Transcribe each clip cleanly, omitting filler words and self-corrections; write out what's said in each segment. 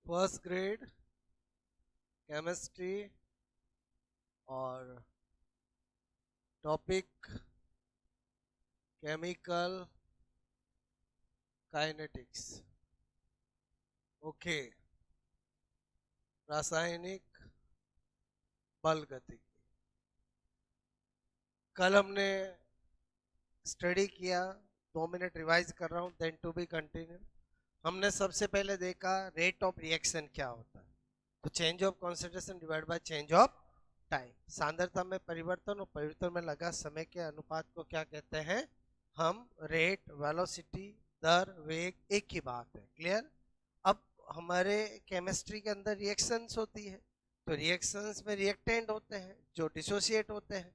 First grade chemistry और topic chemical kinetics. Okay, रासायनिक बल गतिकी। कल हमने स्टडी किया, 2 मिनट रिवाइज कर रहा हूं, देन टू बी कंटिन्यू। हमने सबसे पहले देखा रेट ऑफ रिएक्शन क्या होता है, तो change of concentration divide by change of time. सांद्रता में परिवर्तन और परिवर्तन में लगा समय के अनुपात को क्या कहते हैं हम? रेट, वेलोसिटी, दर, वेग, एक ही बात है। क्लियर? अब हमारे केमिस्ट्री के अंदर रिएक्शंस होती है, तो रिएक्शंस में रिएक्टेंट होते हैं जो डिसोसिएट होते हैं,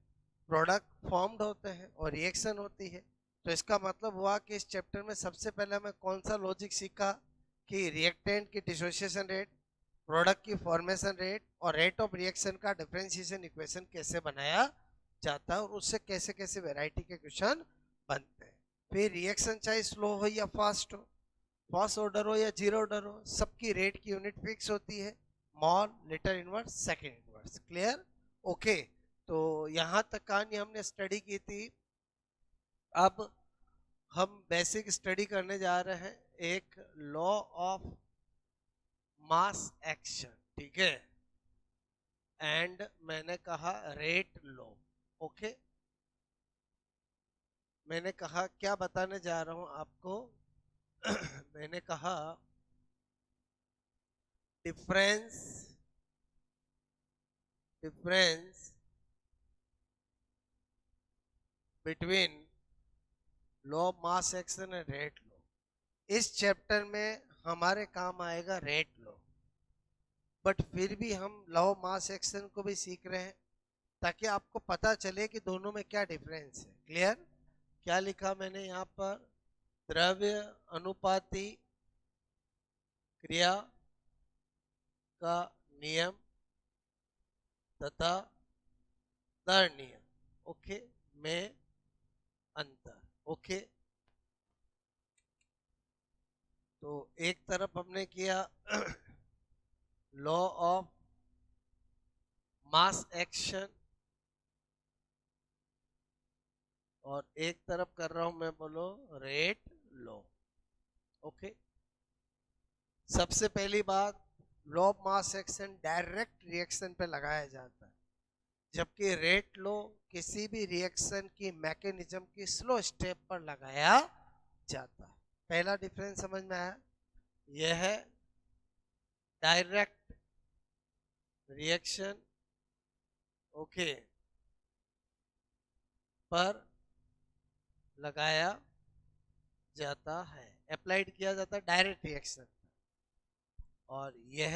प्रोडक्ट फॉर्म्ड होते हैं और रिएक्शन होती है। तो इसका मतलब हुआ कि इस चैप्टर में सबसे पहले हमें कौन सा लॉजिक सीखा कि रिएक्टेंट की डिसोसिएशन रेट, प्रोडक्ट की फॉर्मेशन रेट और रेट ऑफ रिएक्शन का डिफरेंशिएशन इक्वेशन कैसे बनाया जाता है और उससे कैसे कैसे वैरायटी के क्वेश्चन बनते हैं। फिर रिएक्शन चाहे स्लो हो या फास्ट हो, फर्स्ट ऑर्डर हो या जीरो ऑर्डर हो, सबकी रेट की यूनिट फिक्स होती है, mall, litre inverse, second inverse. Clear? Okay, तो यहां तक कहानी हमने स्टडी की थी। अब हम बेसिक स्टडी करने जा रहे हैं एक लॉ ऑफ मास एक्शन, ठीक है? एंड मैंने कहा रेट लॉ। ओके, मैंने कहा क्या बताने जा रहा हूं आपको मैंने कहा difference between law of mass action and rate law. इस चैप्टर में हमारे काम आएगा रेट लॉ, बट फिर भी हम लॉ ऑफ मास एक्शन को भी सीख रहे हैं ताकि आपको पता चले कि दोनों में क्या डिफरेंस है। क्लियर? क्या लिखा मैंने यहाँ पर? द्रव्य अनुपाती क्रिया का नियम तथा दर नियम, ओके, में अंतर। ओके, तो एक तरफ हमने किया लॉ ऑफ मास एक्शन और एक तरफ कर रहा हूं मैं, बोलो, रेट लॉ। ओके, सबसे पहली बात, law of mass action direct reaction पे लगाया जाता है, जबकि रेट लॉ किसी भी रिएक्शन की मैकेनिज्म की स्लो स्टेप पर लगाया जाता है। पहला डिफरेंस समझ में आया? यह है डायरेक्ट रिएक्शन, ओके, पर लगाया जाता है, अप्लाइड किया जाता है डायरेक्ट रिएक्शन, और यह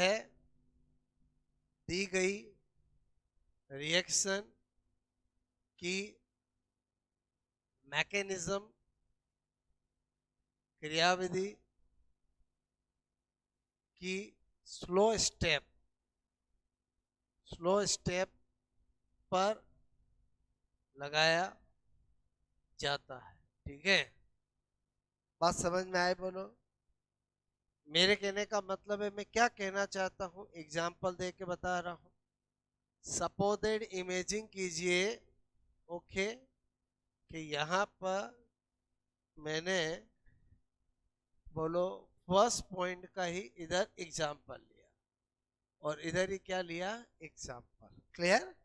दी गई रिएक्शन की मैकेनिज्म, क्रियाविधि की स्लो स्टेप पर लगाया जाता है। ठीक है, बात समझ में आए? बोलो। मेरे कहने का मतलब है मैं क्या कहना चाहता हूं, एग्जाम्पल दे के बता रहा हूं। सपोजेड इमेजिंग कीजिए, ओके, कि यहां पर मैंने, बोलो, फर्स्ट पॉइंट का ही इधर एग्जाम्पल लिया और इधर ही क्या लिया? एग्जाम्पल। क्लियर?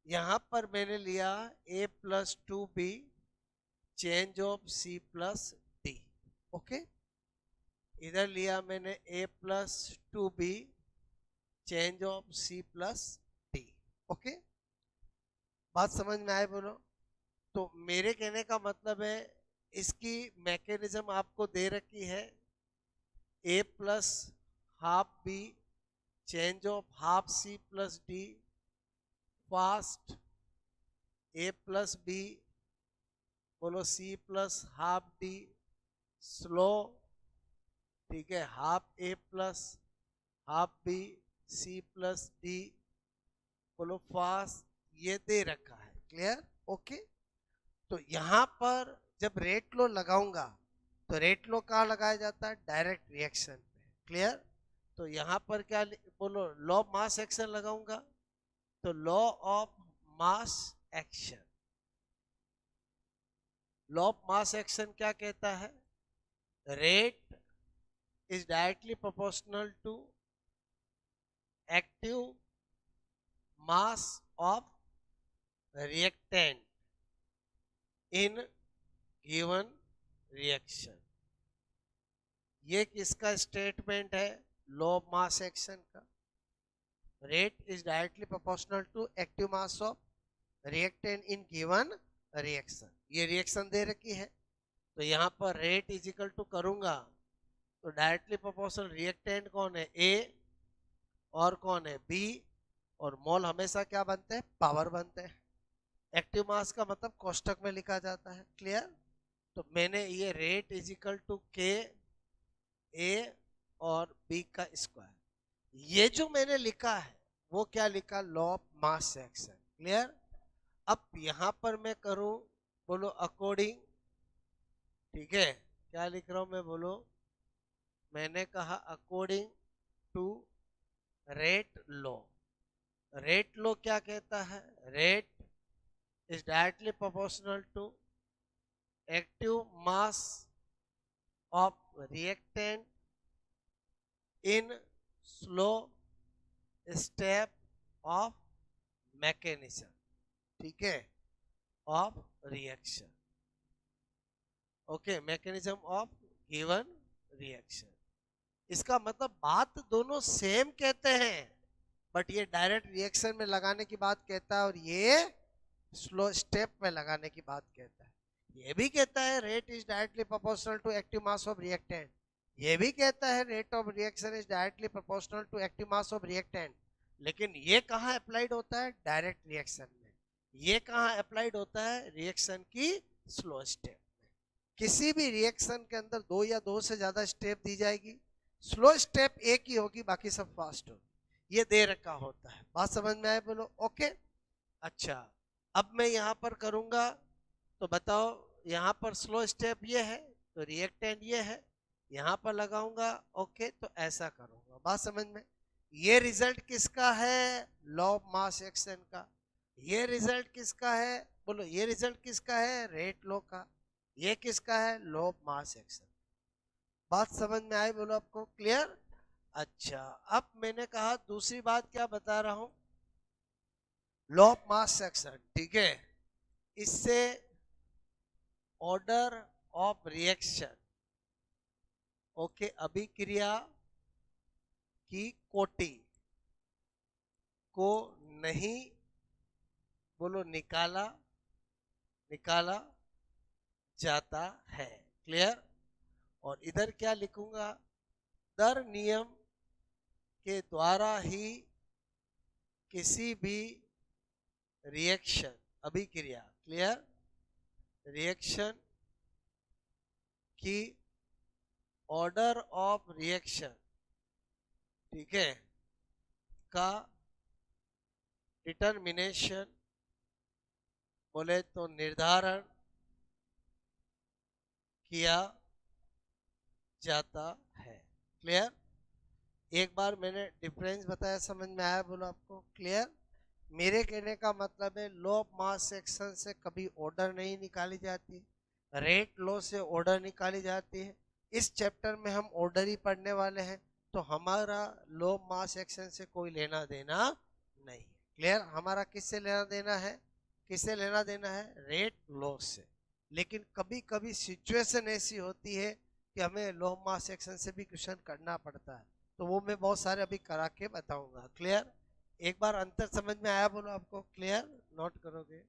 यहां पर मैंने लिया a+2b change of c+d। Okay, इधर लिया मैंने a+2b change of c+d। Okay, बात समझ में आए? बोलो। तो मेरे कहने का मतलब है इसकी मैकेनिज्म आपको दे रखी है, a+12b change of half c+d, fast a+b, बोलो, c+12d, स्लो, ठीक है, हाफ a+12b c+d, बोलो, फास्ट, ये दे रखा है। क्लियर? ओके, तो यहां पर जब रेट लो लगाऊंगा तो रेट लो कहां लगाया जाता है? डायरेक्ट रिएक्शन पे। क्लियर? तो यहां पर क्या बोलो, लॉ ऑफ मास एक्शन लगाऊंगा, तो law of mass action, law of mass action क्या कहता है, rate is directly proportional to active mass of reactant in given reaction. ये किसका स्टेटमेंट है, लॉ ऑफ मास एक्शन का। Rate is directly proportional to active mass of reactant in given reaction. ये reaction दे रखी है, तो यहां पर रेट इज इक्वल टू करूंगा, तो डायरेक्टली प्रोपोर्शनल रिएक्टेंट कौन है, ए, और कौन है, बी, और मोल हमेशा क्या बनते हैं, पावर बनते हैं। एक्टिव मास का मतलब कोष्टक में लिखा जाता है, क्लियर। तो मैंने ये रेट इज इक्वल टू के ए और बी का स्क्वायर, ये जो मैंने लिखा है वो क्या लिखा, law of mass action, clear. अब यहां पर मैं करूं, बोलो अकॉर्डिंग, ठीक है, क्या लिख रहा हूं मैं, बोलो, मैंने कहा according to rate law. Rate law क्या कहता है, rate is directly proportional to active mass of reactant in slow step of mechanism, ठीक है, of reaction, okay, mechanism of given reaction. इसका मतलब बात दोनों सेम कहते हैं, बट ये डायरेक्ट रिएक्शन में लगाने की बात कहता है और ये स्लो स्टेप में लगाने की बात कहता है। ये भी कहता है rate is directly proportional to active mass of reactant, ये भी कहता है rate of reaction is directly proportional to active mass of reactant, लेकिन ये कहाँ अप्लाइड होता है, डायरेक्ट रिएक्शन में। ये कहाँ अप्लाइड होता है, रिएक्शन की स्लो स्टेप में। किसी भी रिएक्शन के अंदर दो या दो से ज्यादा स्टेप दी जाएगी, स्लो स्टेप एक ही होगी, बाकी सब फास्ट होगी, ये दे रखा होता है। बात समझ में आए, बोलो ओके। अच्छा, अब मैं यहां पर करूंगा, तो बताओ, यहां पर स्लो स्टेप ये है, तो रिएक्टेंट ये है, यहां पर लगाऊंगा, ओके, तो ऐसा करूंगा। बात समझ में, ये रिजल्ट किसका है, लॉ ऑफ मास एक्शन का। ये रिजल्ट किसका है, बोलो, ये रिजल्ट किसका है, रेट लॉ का। ये किसका है, लॉ ऑफ मास एक्शन। बात समझ में आई, बोलो आपको क्लियर। अच्छा, अब मैंने कहा दूसरी बात क्या बता रहा हूं, लॉ ऑफ मास एक्शन, ठीक है, इससे ऑर्डर ऑफ रिएक्शन, ओके, अभिक्रिया की कोटि को नहीं, बोलो, निकाला निकाला जाता है, क्लियर। और इधर क्या लिखूंगा, दर नियम के द्वारा ही किसी भी रिएक्शन, अभिक्रिया, क्लियर, रिएक्शन की ऑर्डर ऑफ रिएक्शन, ठीक है, का डिटर्मिनेशन, बोले तो निर्धारण किया जाता है, क्लियर। एक बार मैंने डिफरेंस बताया, समझ में आया, बोलो आपको क्लियर। मेरे कहने का मतलब है, लॉ ऑफ मास एक्शन से कभी ऑर्डर नहीं निकाली जाती, रेट लॉ से ऑर्डर निकाली जाती है। इस चैप्टर में हम ऑर्डर ही पढ़ने वाले हैं, तो हमारा लॉ ऑफ मास एक्शन से कोई लेना देना नहीं, क्लियर। हमारा किससे लेना देना है, किससे लेना देना है, रेट लॉ से। लेकिन कभी कभी सिचुएशन ऐसी होती है कि हमें लॉ ऑफ मास एक्शन से भी क्वेश्चन करना पड़ता है, तो वो मैं बहुत सारे अभी करा के बताऊंगा, क्लियर। एक बार अंतर समझ में आया, बोलो आपको क्लियर, नोट करोगे।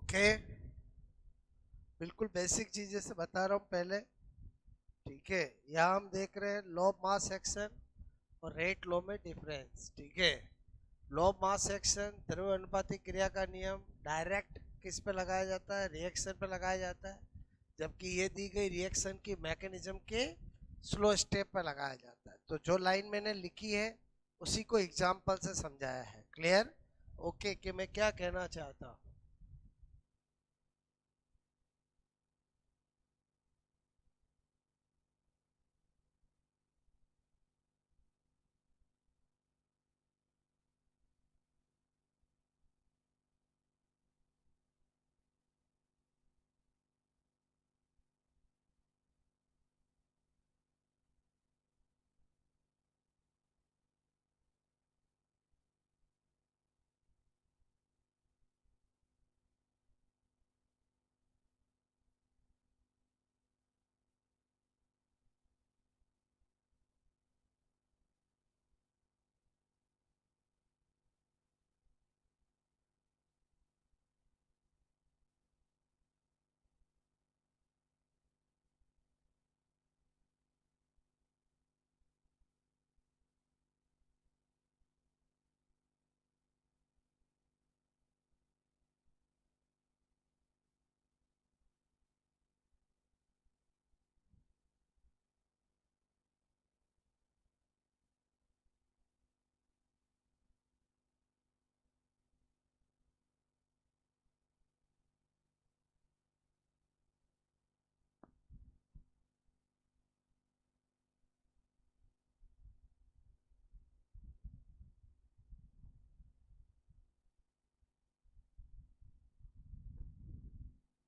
ओके, बिल्कुल बेसिक चीजें से बता रहा हूँ पहले। ठीक है, यहाँ हम देख रहे हैं लॉ ऑफ मास एक्शन और रेट लॉ में डिफरेंस। ठीक है, लॉ ऑफ मास एक्शन द्रव्य क्रिया का नियम डायरेक्ट किस पे लगाया जाता है, रिएक्शन पे लगाया जाता है, जबकि ये दी गई रिएक्शन की मैकेनिज्म के स्लो स्टेप पे लगाया जाता है। तो जो लाइन मैंने लिखी है उसी को एग्जाम्पल से समझाया है। क्लियर? ओके, कि मैं क्या कहना चाहता हूँ।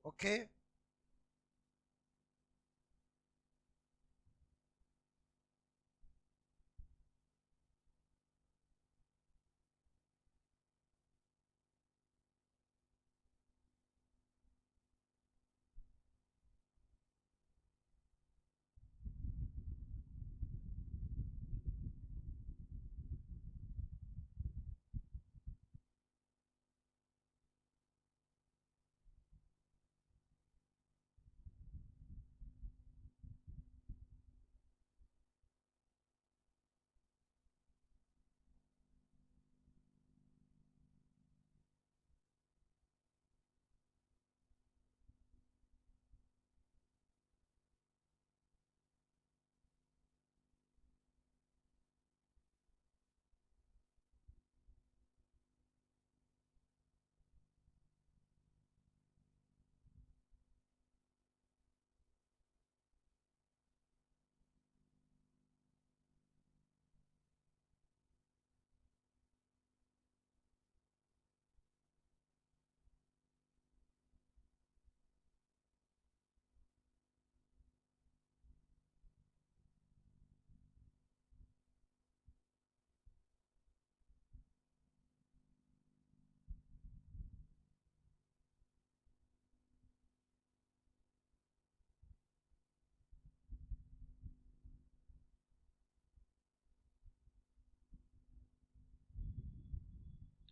ओके,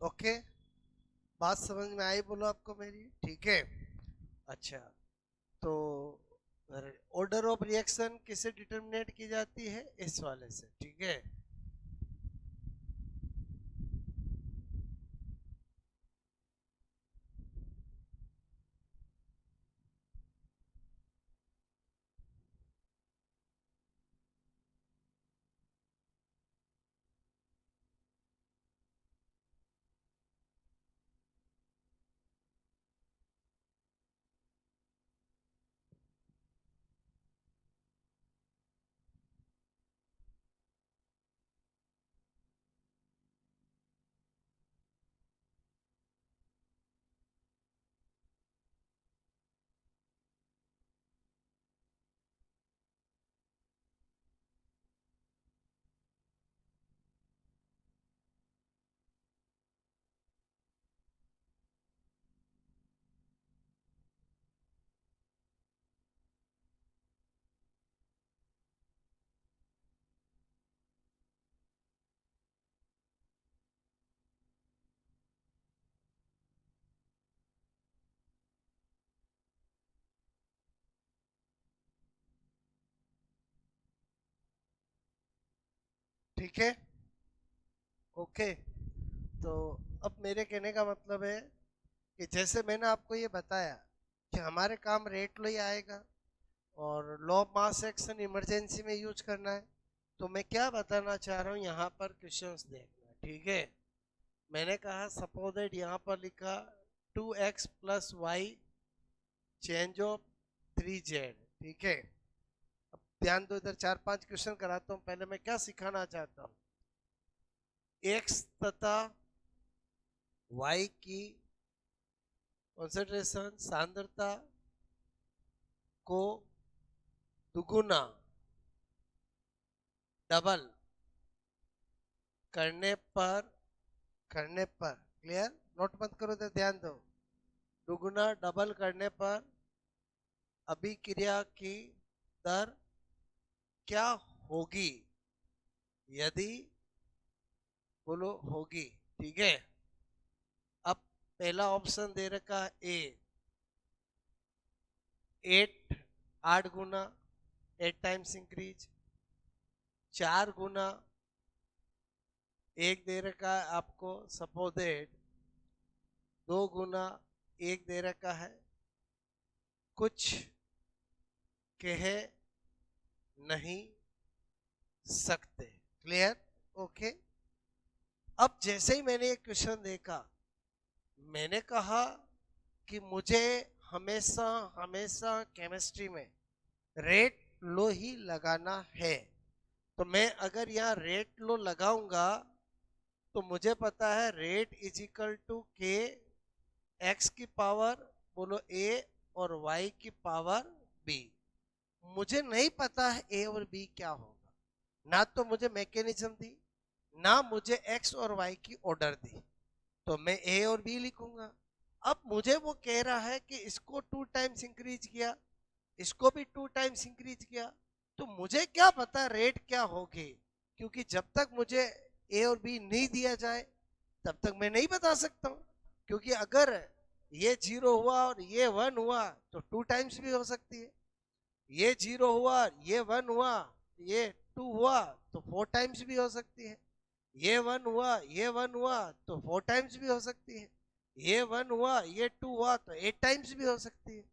ओके, बात समझ में आई बोलो आपको मेरी? ठीक है, अच्छा। तो ऑर्डर ऑफ रिएक्शन किससे डिटरमिनेट की जाती है? इस वाले से। ठीक है, ठीक है, ओके। तो अब मेरे कहने का मतलब है कि जैसे मैंने आपको ये बताया कि हमारे काम रेट लो ही आएगा और law of mass action emergency में यूज करना है। तो मैं क्या बताना चाह रहा हूँ, यहाँ पर क्वेश्चंस देखना, ठीक है। मैंने कहा सपोज दैट यहाँ पर लिखा 2x plus Y change of 3z, ठीक है। अब ध्यान दो, इधर 4-5 क्वेश्चन कराता हूँ। पहले मैं क्या सिखाना चाहता हूँ, x तथा y की कॉन्सेंट्रेशन सांद्रता को दुगुना डबल करने पर क्लियर, नोट मत करो तो ध्यान दो, दुगुना डबल करने पर अभिक्रिया की दर क्या होगी, यदि बोलो होगी, ठीक है। अब पहला ऑप्शन दे रखा ए 8 गुना 8 टाइम्स इंक्रीज, 4 गुना एक दे रखा है आपको सपोज दैट 2 गुना एक दे रखा है, कुछ कह नहीं सकते, क्लियर, ओके। अब जैसे ही मैंने ये क्वेश्चन देखा, मैंने कहा कि मुझे हमेशा हमेशा केमिस्ट्री में रेट लो ही लगाना है। तो मैं अगर यहाँ रेट लो लगाऊंगा तो मुझे पता है रेट इज इक्वल टू के एक्स की पावर बोलो ए और वाई की पावर बी। मुझे नहीं पता है ए और बी क्या होगा, ना तो मुझे मैकेनिज्म दी, ना मुझे एक्स और वाई की ऑर्डर दी, तो मैं ए और बी लिखूंगा। अब मुझे वो कह रहा है कि इसको 2 टाइम्स इंक्रीज किया, इसको भी 2 टाइम्स इंक्रीज किया, तो मुझे क्या पता रेट क्या होगी, क्योंकि जब तक मुझे ए और बी नहीं दिया जाए तब तक मैं नहीं बता सकता हूँ। क्योंकि अगर ये 0 हुआ और ये 1 हुआ तो 2 टाइम्स भी हो सकती है, ये 0 हुआ ये 1 हुआ ये 2 हुआ तो 4 टाइम्स भी हो सकती है, ये 1 हुआ ये 1 हुआ तो 4 टाइम्स भी हो सकती है, ये 1 हुआ ये 2 हुआ तो 8 टाइम्स भी हो सकती है।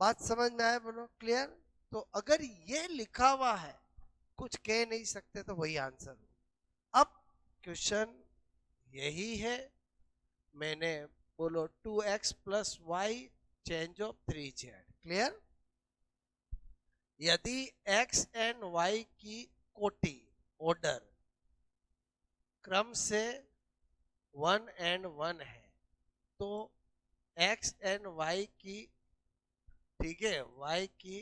बात समझ में आया बोलो, क्लियर। तो अगर ये लिखा हुआ है कुछ कह नहीं सकते तो वही आंसर। अब क्वेश्चन यही है, मैंने बोलो 2x plus Y change of 3z, clear. यदि x एंड y की कोटि ऑर्डर क्रम से 1 एंड 1 है तो x एंड y की, ठीक है, y की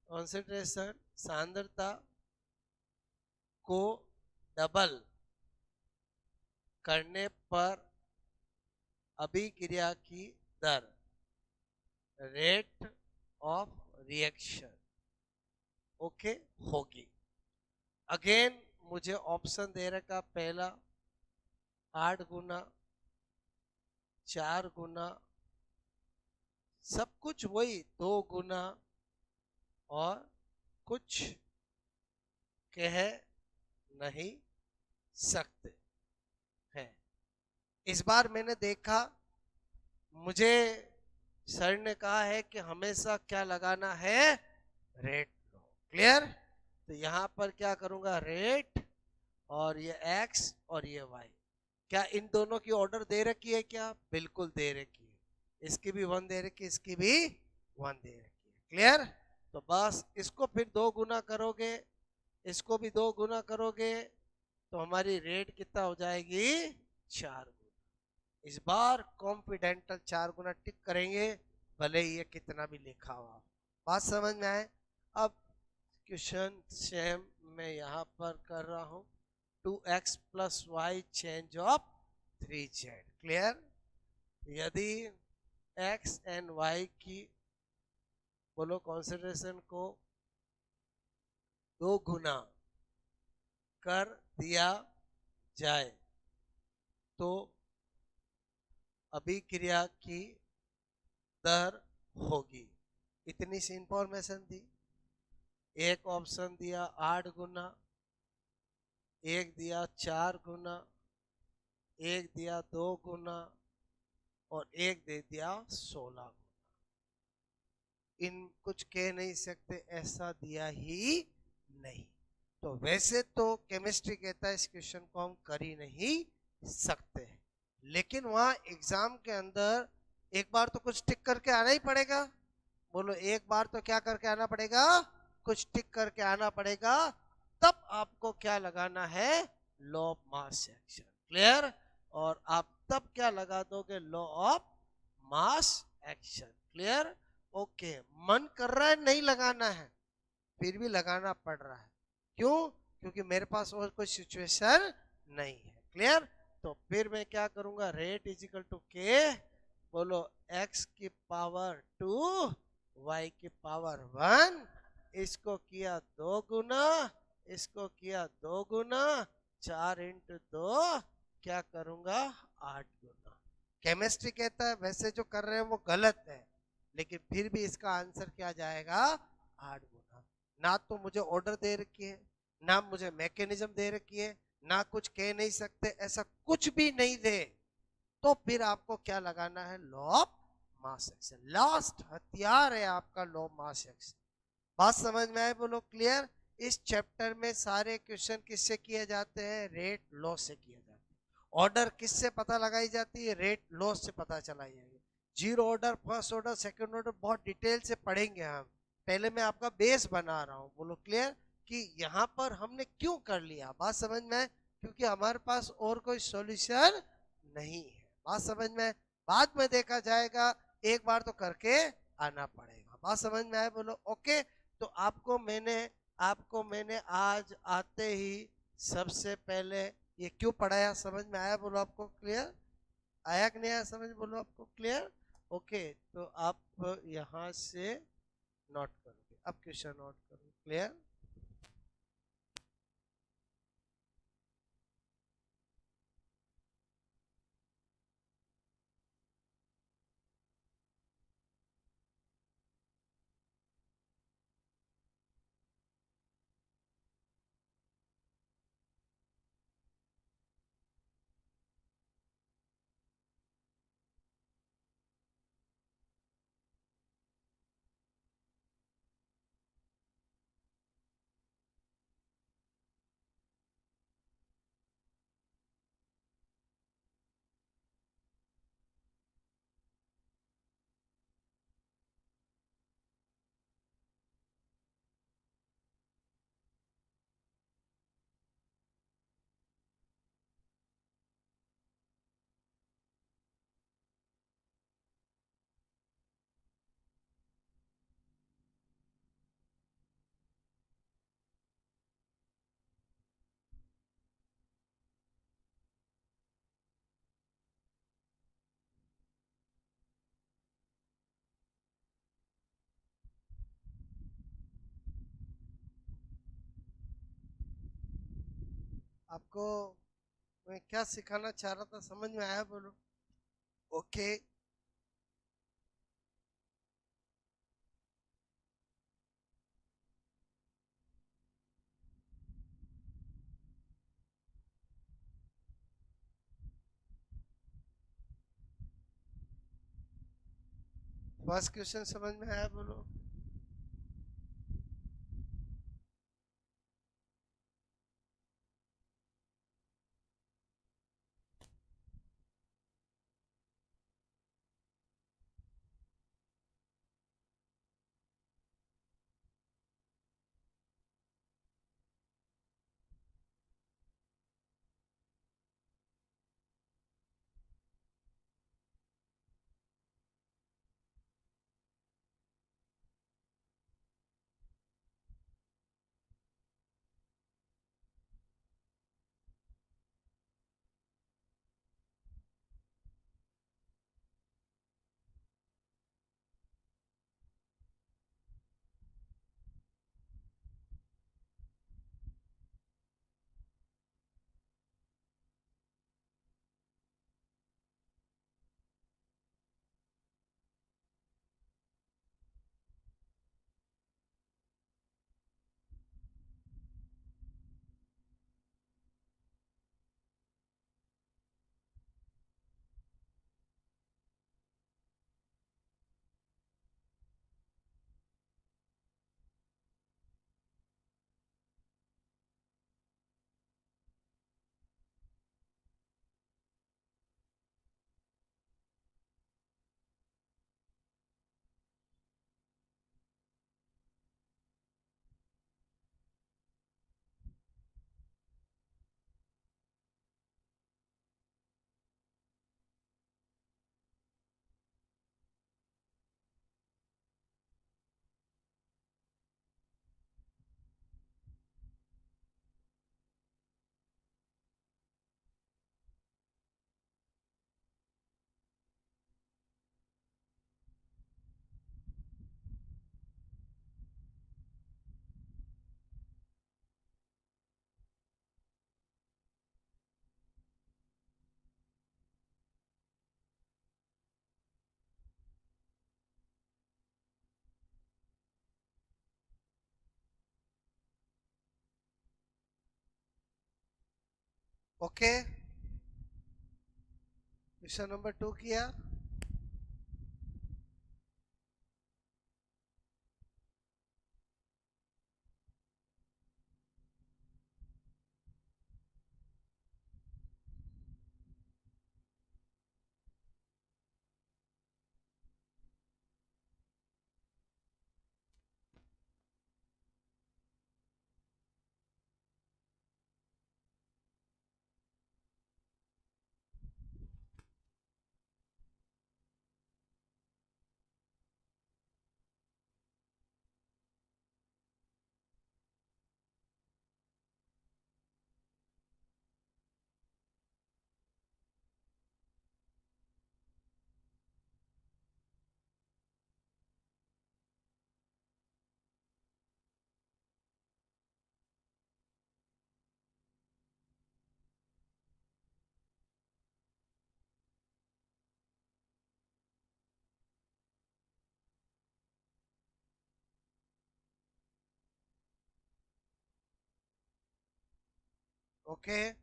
कॉन्सेंट्रेशन सांद्रता को डबल करने पर अभिक्रिया की दर रेट ऑफ रिएक्शन ओके होगी। अगेन मुझे ऑप्शन दे रखा पहला 8 गुना 4 गुना सब कुछ वही 2 गुना और कुछ कह नहीं सकते हैं। इस बार मैंने देखा, मुझे सर ने कहा है कि हमेशा क्या लगाना है, रेट लो, क्लियर। तो यहां पर क्या करूंगा, रेट और ये x और ये y, क्या इन दोनों की ऑर्डर दे रखी है, क्या बिल्कुल दे रखी है, इसकी भी 1 दे रखी है, इसकी भी 1 दे रखी है, क्लियर। तो बस इसको फिर 2 गुना करोगे, इसको भी 2 गुना करोगे तो हमारी रेट कितना हो जाएगी, 4 गुना। इस बार कॉन्फिडेंटल 4 गुना टिक करेंगे भले ही ये कितना भी लिखा हुआ। बात समझ में आए। अब क्वेश्चन सेम मैं यहाँ पर कर रहा हूँ, 2x plus Y change of 3z, clear. यदि x एंड y की बोलो कॉन्सेंट्रेशन को 2 गुना कर दिया जाए तो अभिक्रिया की दर होगी। इतनी सी इंफॉर्मेशन दी। एक ऑप्शन दिया 8 गुना एक दिया 4 गुना, एक दिया 2 गुना, और एक दे दिया 16 गुना। इन कुछ कह नहीं सकते, ऐसा दिया ही नहीं। तो वैसे तो केमिस्ट्री कहता है इस क्वेश्चन को हम कर ही नहीं सकते, लेकिन वहां एग्जाम के अंदर एक बार तो कुछ टिक करके आना ही पड़ेगा। बोलो, एक बार तो क्या करके आना पड़ेगा, कुछ टिक करके आना पड़ेगा। तब आपको क्या लगाना है, law of mass action. Clear? और आप तब क्या लगा दोगे, law of mass action. Clear? Okay. मन कर रहा है नहीं लगाना है, फिर भी लगाना पड़ रहा है। क्यों? क्योंकि मेरे पास और कोई सिचुएशन नहीं है। क्लियर? तो फिर मैं क्या करूंगा, रेट इज इक्वल टू के, बोलो x की पावर 2, y की पावर 1, इसको किया 2 गुना, इसको किया 2 गुना, 4 × 2, क्या करूंगा, 8 गुना। केमिस्ट्री कहता है वैसे जो कर रहे हैं वो गलत है, लेकिन फिर भी इसका आंसर क्या जाएगा, 8 गुना। ना तो मुझे ऑर्डर दे रखी है, ना मुझे मैकेनिज्म दे रखी है, ना कुछ कह नहीं सकते, ऐसा कुछ भी नहीं दे, तो फिर आपको क्या लगाना है, law of mass action. Last हथियार है आपका लॉ ऑफ मास एक्शन। बात समझ में आए? बोलो क्लियर? इस चैप्टर में सारे क्वेश्चन किससे किए जाते हैं, रेट लॉ से किए जाते हैं। ऑर्डर किससे पता लगाई जाती है, रेट लॉ से पता चलाई जाएगी। Zero order, first order, second order बहुत डिटेल से पढ़ेंगे हम। पहले मैं आपका बेस बना रहा हूं। बोलो क्लियर? कि यहाँ पर हमने क्यों कर लिया, बात समझ में आए? क्योंकि हमारे पास और कोई सॉल्यूशन नहीं है। बात समझ में? बाद में देखा जाएगा, एक बार तो करके आना पड़ेगा। बात समझ में आए? बोलो ओके। तो आपको मैंने आज आते ही सबसे पहले ये क्यों पढ़ाया, समझ में आया? बोलो आपको क्लियर आया कि नहीं आया समझ? बोलो आपको क्लियर? ओके। तो आप यहां से नोट करोगे, अब क्वेश्चन नोट करो। क्लियर? आपको मैं क्या सिखाना चाह रहा था, समझ में आया? बोलो ओके। फर्स्ट क्वेश्चन समझ में आया? बोलो। ओके, क्वेश्चन नंबर 2 किया। ओके,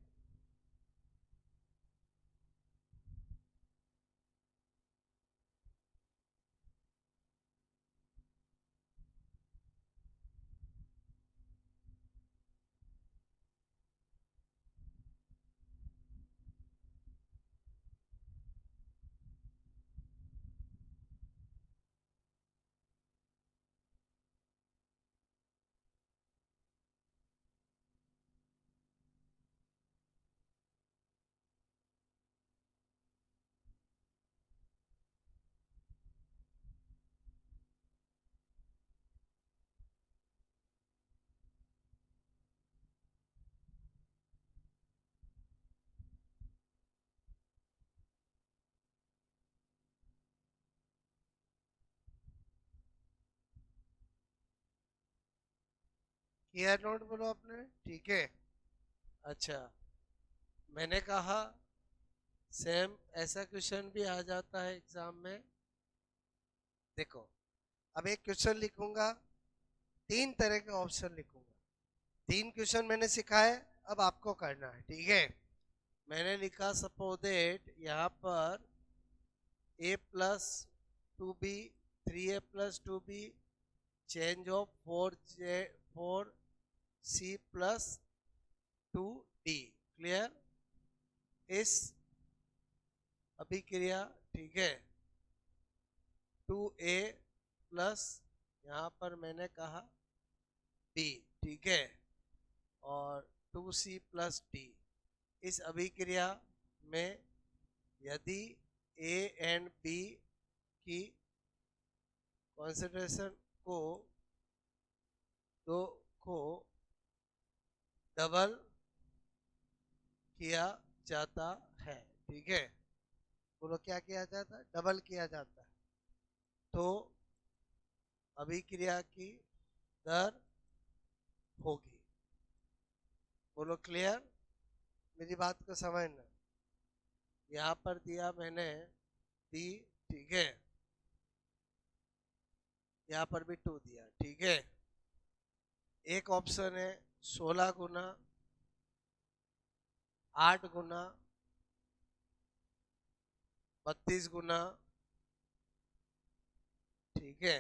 किया नोट बोलो आपने, ठीक है। अच्छा, मैंने कहा सेम ऐसा क्वेश्चन भी आ जाता है एग्जाम में। देखो, अब एक क्वेश्चन लिखूंगा, तीन तरह के ऑप्शन लिखूंगा। तीन क्वेश्चन मैंने सिखाए, अब आपको करना है, ठीक है। मैंने लिखा सपोज दैट यहाँ पर a plus 2b, 3a plus 2b, change of 4c plus 2d, clear. इस अभिक्रिया, ठीक है, 2a प्लस यहाँ पर मैंने कहा b, ठीक है, और 2c प्लस d, इस अभिक्रिया में यदि a एंड b की कॉन्सेंट्रेशन को दो को डबल किया जाता है, ठीक है, बोलो क्या किया जाता है, डबल किया जाता है, तो अभिक्रिया की दर होगी। बोलो क्लियर, मेरी बात को समझना। यहाँ पर दिया मैंने b, ठीक है, यहाँ पर भी 2 दिया, ठीक है। एक ऑप्शन है 16 गुना, 8 गुना, 32 गुना, ठीक है,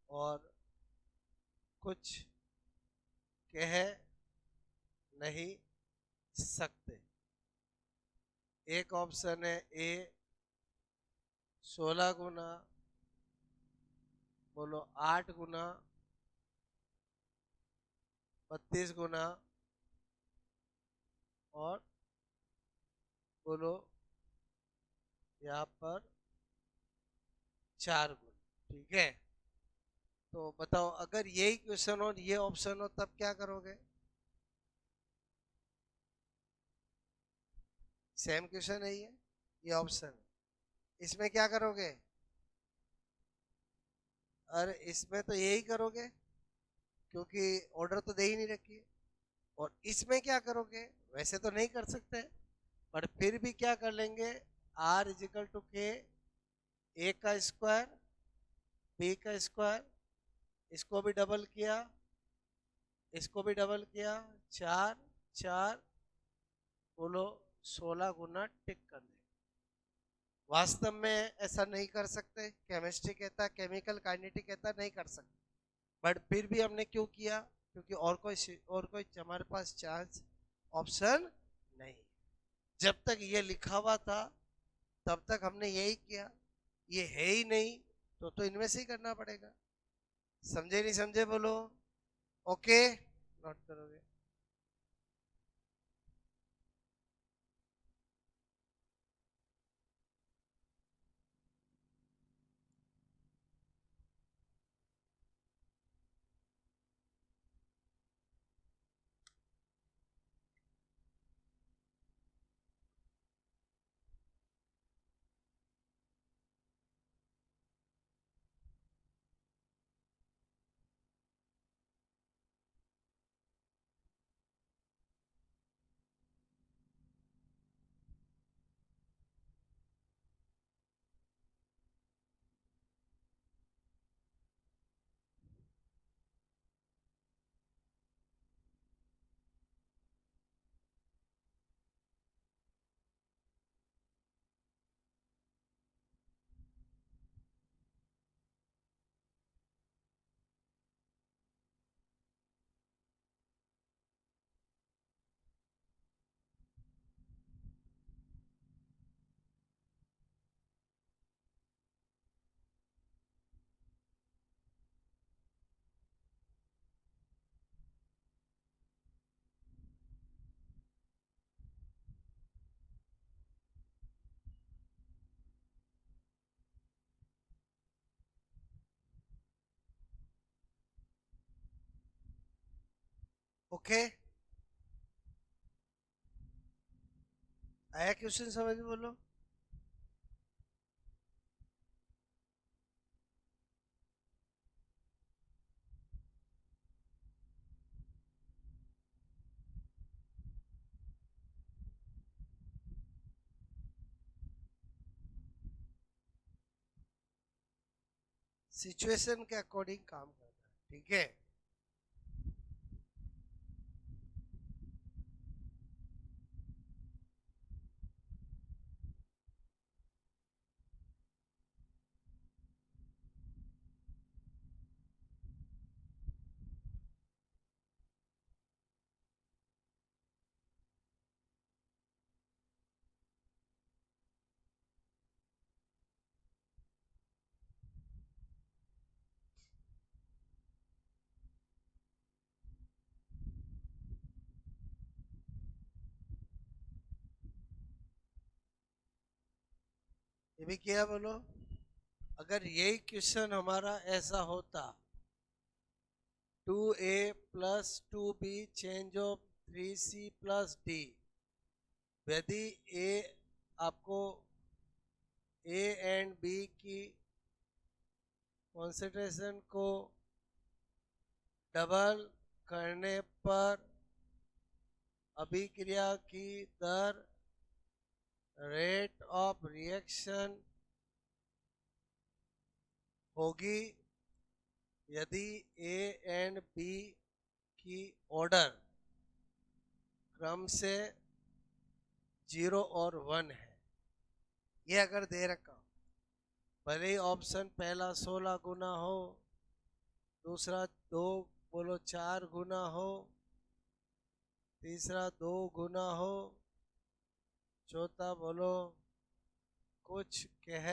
और कुछ कह नहीं सकते। एक ऑप्शन है ए 16 गुना, बोलो 8 गुना, 32 गुना, और बोलो यहाँ पर 4 गुना, ठीक है। तो बताओ, अगर यही क्वेश्चन और ये ऑप्शन हो तब क्या करोगे? सेम क्वेश्चन है ये ऑप्शन है, इसमें क्या करोगे? अरे इसमें तो यही करोगे, क्योंकि ऑर्डर तो दे ही नहीं रखी है। और इसमें क्या करोगे? वैसे तो नहीं कर सकते, पर फिर भी क्या कर लेंगे, आर इजिकल टू के, ए का स्क्वायर, बी का स्क्वायर, इसको भी डबल किया, इसको भी डबल किया, 4 4 बोलो 16 गुना टिक कर दे। वास्तव में ऐसा नहीं कर सकते, केमिस्ट्री कहता है, केमिकल काइनेटिक कहता है नहीं कर सकते, बट फिर भी हमने क्यों किया? क्योंकि और कोई हमारे पास चांस ऑप्शन नहीं। जब तक ये लिखा हुआ था तब तक हमने यही किया, ये है ही नहीं तो इनमें से ही करना पड़ेगा। समझे नहीं समझे बोलो? ओके, नोट करोगे? ओके, आया क्वेश्चन समझ में बोलो? सिचुएशन के अकॉर्डिंग काम करना है, ठीक है? ये भी किया बोलो? अगर यही क्वेश्चन हमारा ऐसा होता, 2a plus 2b change of 3c plus d, यदि a आपको a एंड b की कॉन्सेंट्रेशन को डबल करने पर अभिक्रिया की दर, रेट ऑफ रिएक्शन होगी यदि ए एंड बी की ऑर्डर क्रम से 0 और 1 है। ये अगर दे रखा, भले ही ऑप्शन पहला 16 गुना हो, दूसरा 2 बोलो 4 गुना हो, तीसरा 2 गुना हो, चौथा बोलो कुछ कह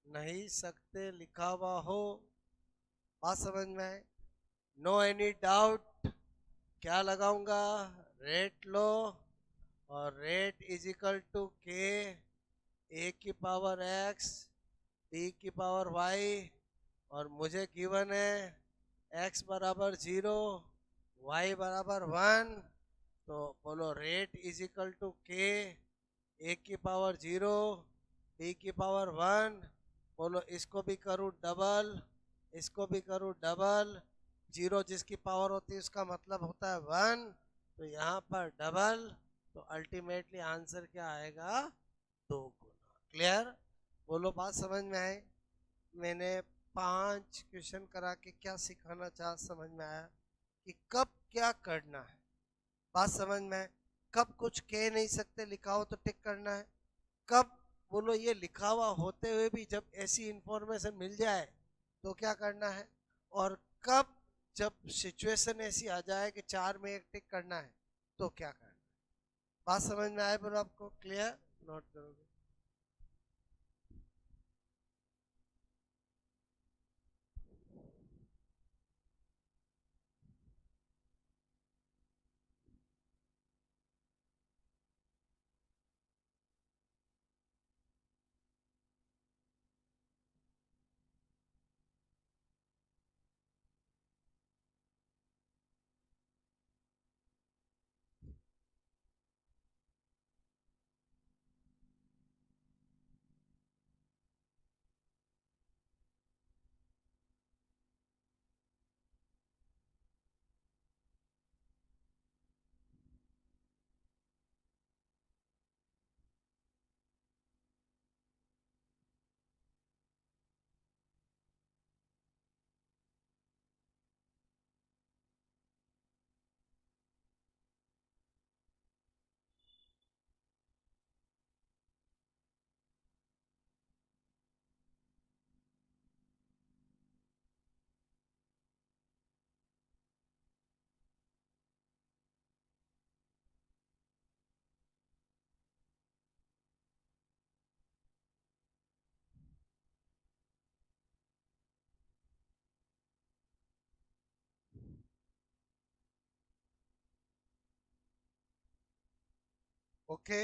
नहीं सकते लिखा हुआ हो। बात समझ में आए? No any doubt. क्या लगाऊंगा? रेट लो, और रेट इज इक्वल टू के ए की पावर एक्स डी की पावर वाई, और मुझे गिवन है एक्स बराबर 0 वाई बराबर 1, तो बोलो रेट इज इक्वल टू के ए की पावर 0 डी की पावर 1, बोलो इसको भी करूँ डबल, इसको भी करूँ डबल, 0 जिसकी पावर होती है उसका मतलब होता है 1, तो यहाँ पर डबल, तो अल्टीमेटली आंसर क्या आएगा? 2 गुना। क्लियर? बोलो बात समझ में आए? मैंने 5 क्वेश्चन करा के क्या सिखाना चाह, समझ में आया कि कब क्या करना है? बात समझ में आए? कब कुछ कह नहीं सकते, लिखा हो तो टिक करना है। कब बोलो ये लिखा हुआ होते हुए भी जब ऐसी इंफॉर्मेशन मिल जाए तो क्या करना है, और कब जब सिचुएशन ऐसी आ जाए कि 4 में एक टिक करना है तो क्या करना है। बात समझ में आए बोलो? आपको क्लियर? नोट करोगे? ओके,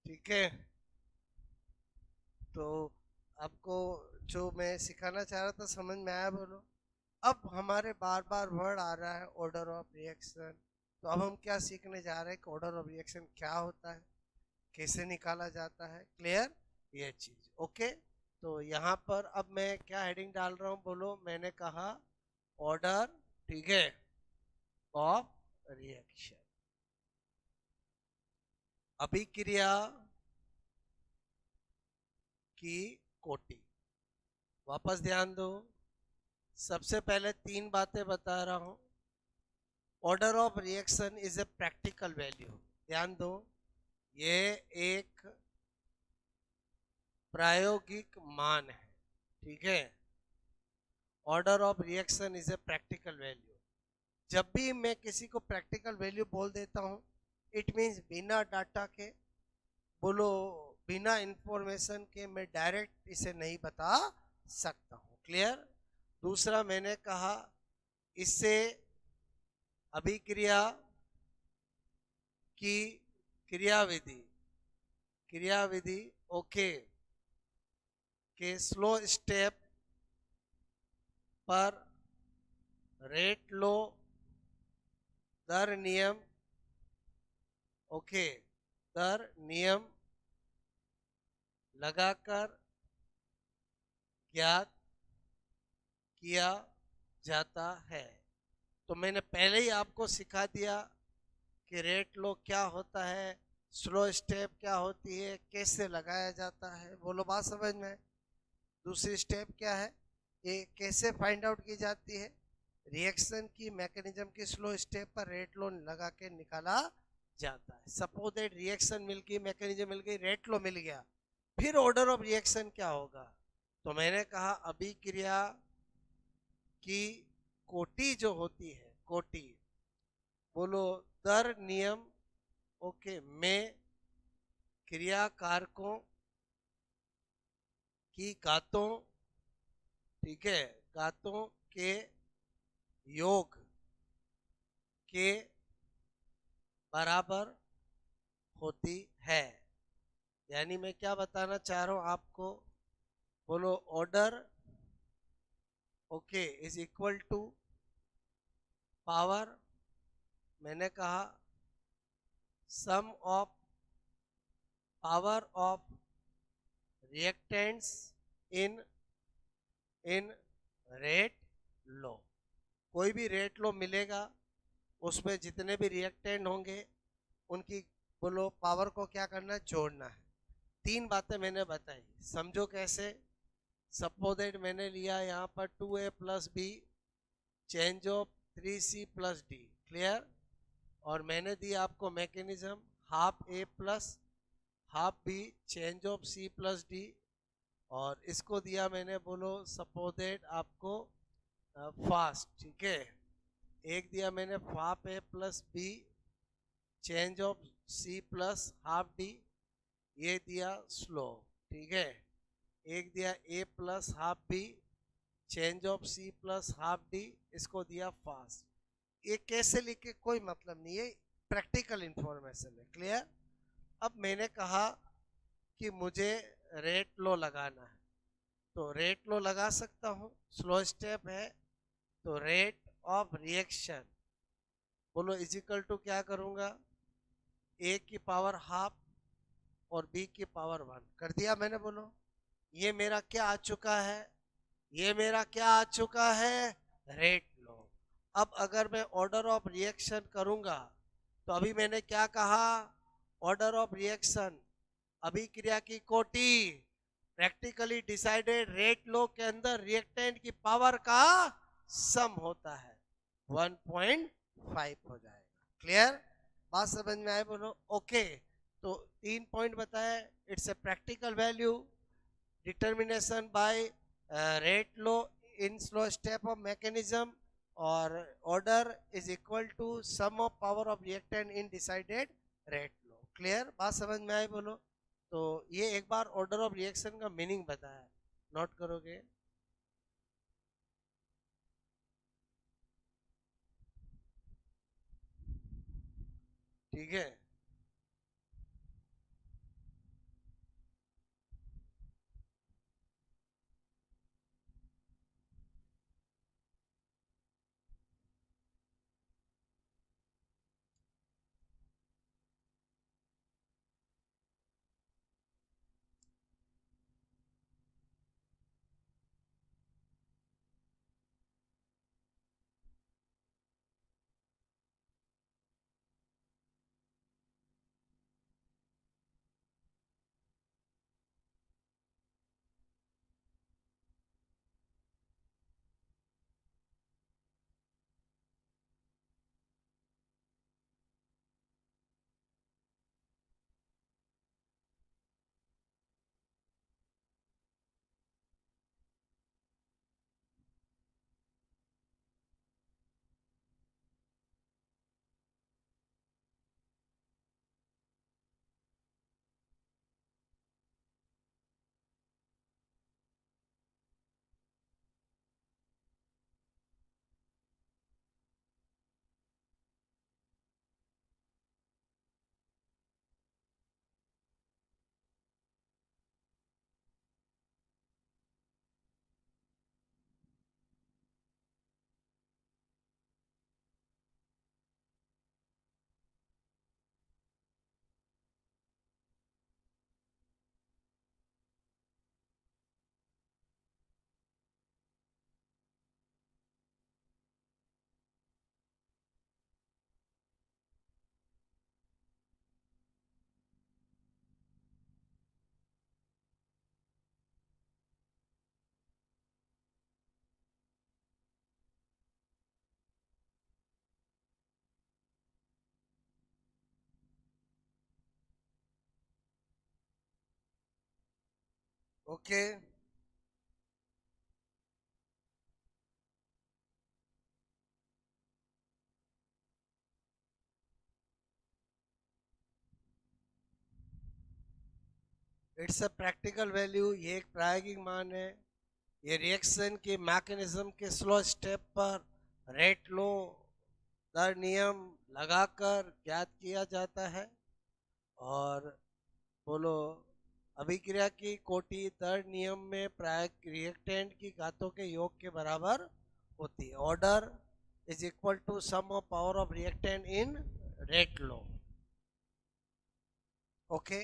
ठीक है। तो आपको जो मैं सिखाना चाह रहा था समझ में आया बोलो? अब हमारे बार बार वर्ड आ रहा है ऑर्डर ऑफ रिएक्शन, तो अब हम क्या सीखने जा रहे हैं कि ऑर्डर ऑफ रिएक्शन क्या होता है, कैसे निकाला जाता है। क्लियर ये चीज? ओके। तो यहाँ पर अब मैं क्या हेडिंग डाल रहा हूँ बोलो? मैंने कहा ऑर्डर, ठीक है, ऑफ रिएक्शन, अभिक्रिया की कोटि। वापस ध्यान दो, सबसे पहले 3 बातें बता रहा हूं। Order of reaction is a practical value, ध्यान दो, ये एक प्रायोगिक मान है, ठीक है। Order of reaction is a practical value. जब भी मैं किसी को प्रैक्टिकल वैल्यू बोल देता हूं, इट मीन्स बिना डाटा के बोलो, बिना इंफॉर्मेशन के मैं डायरेक्ट इसे नहीं बता सकता हूं। क्लियर? दूसरा मैंने कहा इससे अभिक्रिया की क्रियाविधि, क्रियाविधि ओके के स्लो स्टेप पर रेट लो दर नियम, ओके, दर नियम लगाकर ज्ञात किया जाता है। तो मैंने पहले ही आपको सिखा दिया कि रेट लो क्या होता है, स्लो स्टेप क्या होती है, कैसे लगाया जाता है। बोलो बात समझ में? दूसरी स्टेप क्या है, ये कैसे फाइंड आउट की जाती है? रिएक्शन की मैकेनिज्म की स्लो स्टेप पर रेट लो लगा के निकाला जाता है। सपोज दैट रिएक्शन मिल गई, मैकेनिज्म मिल गई, रेट लो मिल गया, फिर ऑर्डर ऑफ रिएक्शन क्या होगा? तो मैंने कहा अभिक्रिया की कोटि जो होती है, कोटि बोलो दर नियम, ओके, में क्रिया कारकों की घातों, ठीक है, घातों के योग के बराबर होती है। यानी मैं क्या बताना चाह रहा हूं आपको, बोलो order, okay, is equal to power, मैंने कहा sum of power of reactants in in rate law. कोई भी रेट लो मिलेगा, उसमें जितने भी रिएक्टेंट होंगे उनकी बोलो पावर को क्या करना है, जोड़ना है। तीन बातें मैंने बताई, समझो कैसे। सपोज दैट मैंने लिया यहाँ पर 2a plus B, change of 3c plus D, clear. और मैंने दिया आपको mechanism, half A plus half B, change of C plus D. और इसको दिया मैंने बोलो सपोज दैट आपको फास्ट, ठीक है। एक दिया मैंने half A plus B, change of C plus half D, ये दिया स्लो, ठीक है। एक दिया A plus half B, change of C plus half D, इसको दिया फास्ट। ये कैसे लिखे कोई मतलब नहीं है, प्रैक्टिकल इंफॉर्मेशन है, क्लियर। अब मैंने कहा कि मुझे रेट लो लगाना है, तो रेट लो लगा सकता हूँ, स्लो स्टेप है। तो रेट ऑफ रिएक्शन बोलो इज इक्वल टू क्या करूंगा, ए की पावर हाफ और बी की पावर 1 कर दिया मैंने। बोलो ये मेरा क्या आ चुका है, ये मेरा क्या आ चुका है, रेट लो। अब अगर मैं ऑर्डर ऑफ रिएक्शन करूंगा, तो अभी मैंने क्या कहा, ऑर्डर ऑफ रिएक्शन अभिक्रिया की कोटि प्रैक्टिकली डिसाइडेड रेट लो के अंदर रिएक्टेंट की पावर का सम होता है, 1.5 हो जाएगा, क्लियर। बात समझ में आए बोलो ओके। तो 3 पॉइंट बताए, it's a practical value, determination by rate law in slow step of mechanism, और order is equal to sum of power of reactant in decided rate law, clear. बात समझ में आए बोलो। तो ये एक बार ऑर्डर ऑफ रिएक्शन का मीनिंग बताया, नोट करोगे। ठीक है। Okay. It's a practical value, ये एक प्रायोगिक मान है। ये रिएक्शन के मैकेनिज्म के स्लो स्टेप पर रेट लो दर नियम लगाकर ज्ञात किया जाता है। और बोलो अभिक्रिया की कोटि दर नियम में प्रायिक रिएक्टेंट की घातों के योग के बराबर होती है। Order is equal to sum of power of reactant in rate law, okay.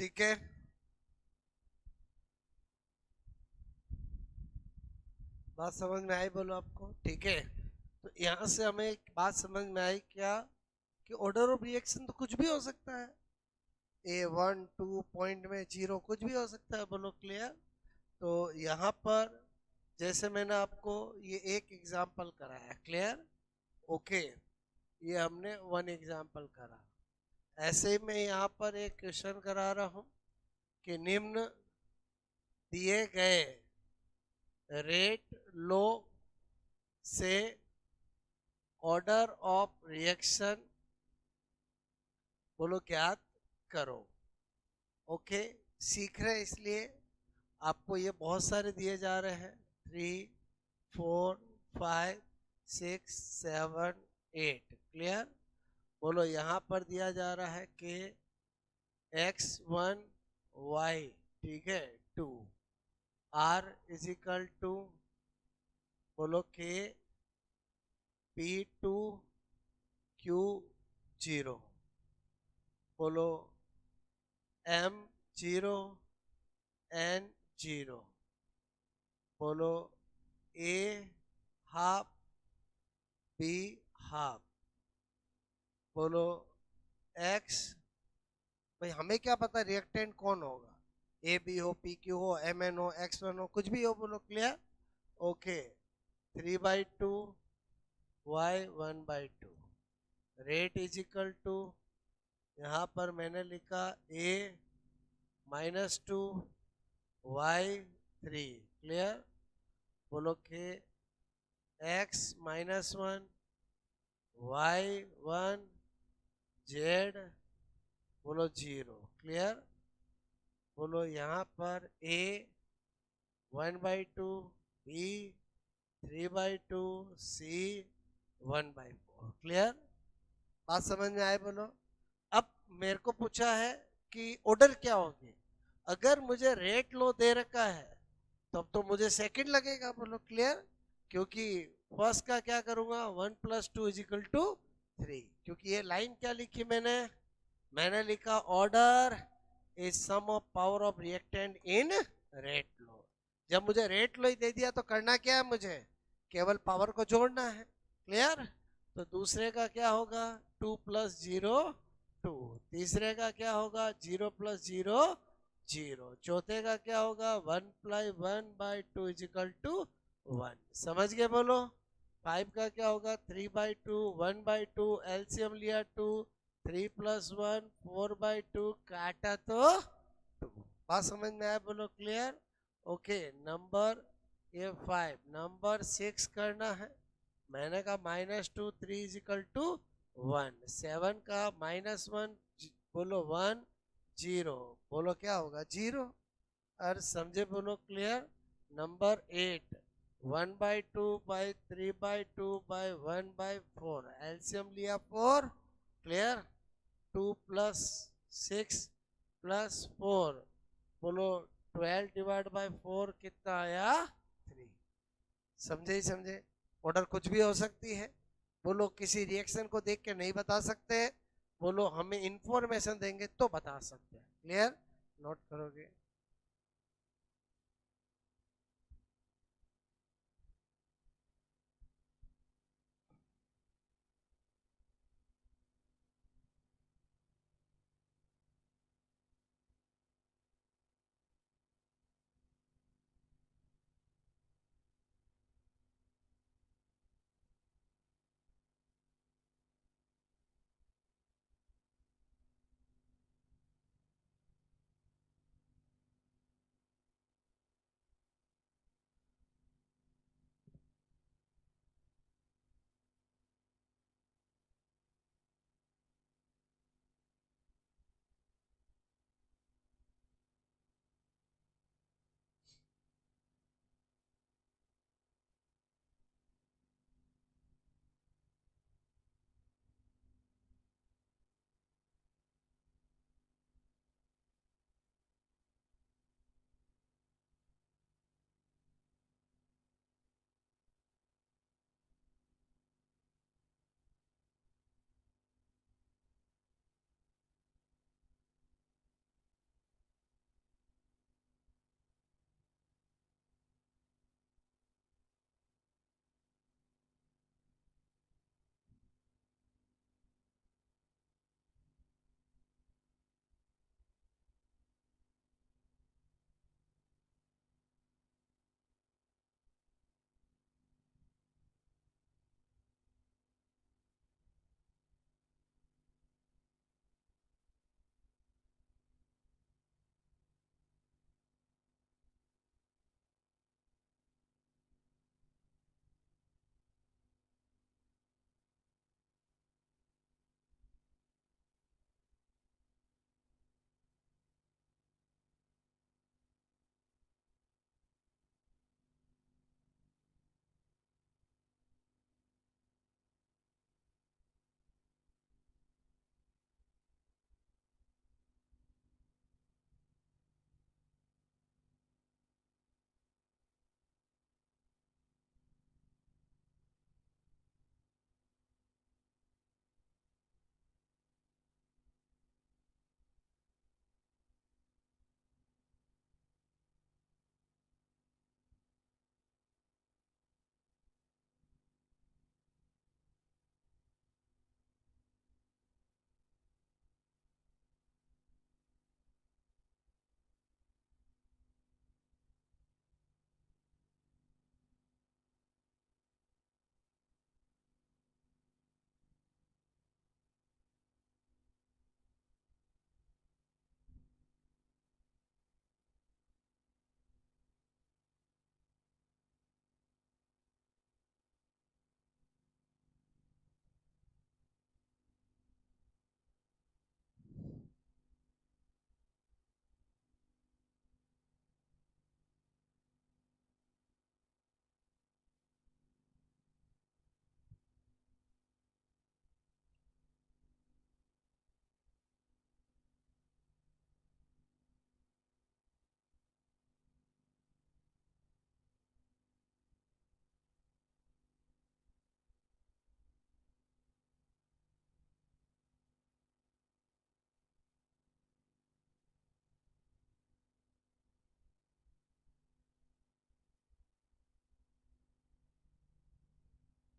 ठीक है, बात समझ में आई बोलो आपको? ठीक है, तो यहाँ से हमें एक बात समझ में आई क्या, कि ऑर्डर ऑफ रिएक्शन तो कुछ भी हो सकता है, A1 2 पॉइंट में 0 कुछ भी हो सकता है, बोलो क्लियर? तो यहाँ पर जैसे मैंने आपको ये एक एग्जाम्पल कराया, क्लियर? ओके, ये हमने वन एग्जाम्पल करा। ऐसे ही मैं यहाँ पर एक क्वेश्चन करा रहा हूँ कि निम्न दिए गए रेट लो से ऑर्डर ऑफ रिएक्शन बोलो ज्ञात करो। ओके, सीख रहे इसलिए आपको ये बहुत सारे दिए जा रहे हैं, 3 4 5 6 7 8, क्लियर? बोलो यहाँ पर दिया जा रहा है कि x1 y, ठीक है, 2 r इज इक्वल टू बोलो के P2 Q0, बोलो M0 N0, बोलो A हाफ B हाफ, बोलो X, भाई हमें क्या पता रिएक्टेंट कौन होगा, ए बी हो, पी क्यू हो, एम एन हो, X1 हो, कुछ भी हो, बोलो clear? Okay, 3/2 y1/2, rate is equal to, यहाँ पर मैंने लिखा A-2 y3, क्लियर? बोलो के x-1 y1 z बोलो 0, क्लियर? बोलो यहाँ पर A 1/2, B 3/2, C 1/4, क्लियर? बात समझ में आए बोलो? अब मेरे को पूछा है कि ऑर्डर क्या होगी, अगर मुझे रेट लो दे रखा है तब तो मुझे सेकंड लगेगा, बोलो क्लियर? क्योंकि फर्स्ट का क्या करूंगा, 1+2 = 3, क्योंकि ये लाइन क्या लिखी मैंने लिखा order is sum of power of reactant in rate law. जब मुझे रेट लो ही दे दिया तो करना क्या है, मुझे केवल पावर को जोड़ना है, क्लियर? तो दूसरे का क्या होगा, 2+0 2, तीसरे का क्या होगा, 0+0 0, चौथे का क्या होगा, 1+1/2 = 1, समझ गए बोलो? 5 का क्या होगा, 3/2 1/2, एलसीएम लिया 2, 3+1 4/2, काटा तो 2, बात समझ में आया बोलो क्लियर? ओके, नंबर ये 5, नंबर 6 करना है, मैंने कहा -2 3 = 1, 7 का -1 बोलो 1 0, बोलो क्या होगा 0, और समझे बोलो क्लियर? नंबर 8, 1/2/3/2/1/4, एलसीएम लिया 4, क्लियर? 2+6+4 बोलो 12/4 कितना आया, 3, समझे ही समझे? ऑर्डर कुछ भी हो सकती है, बोलो किसी रिएक्शन को देख के नहीं बता सकते, बोलो हमें इंफॉर्मेशन देंगे तो बता सकते हैं, क्लियर? नोट करोगे?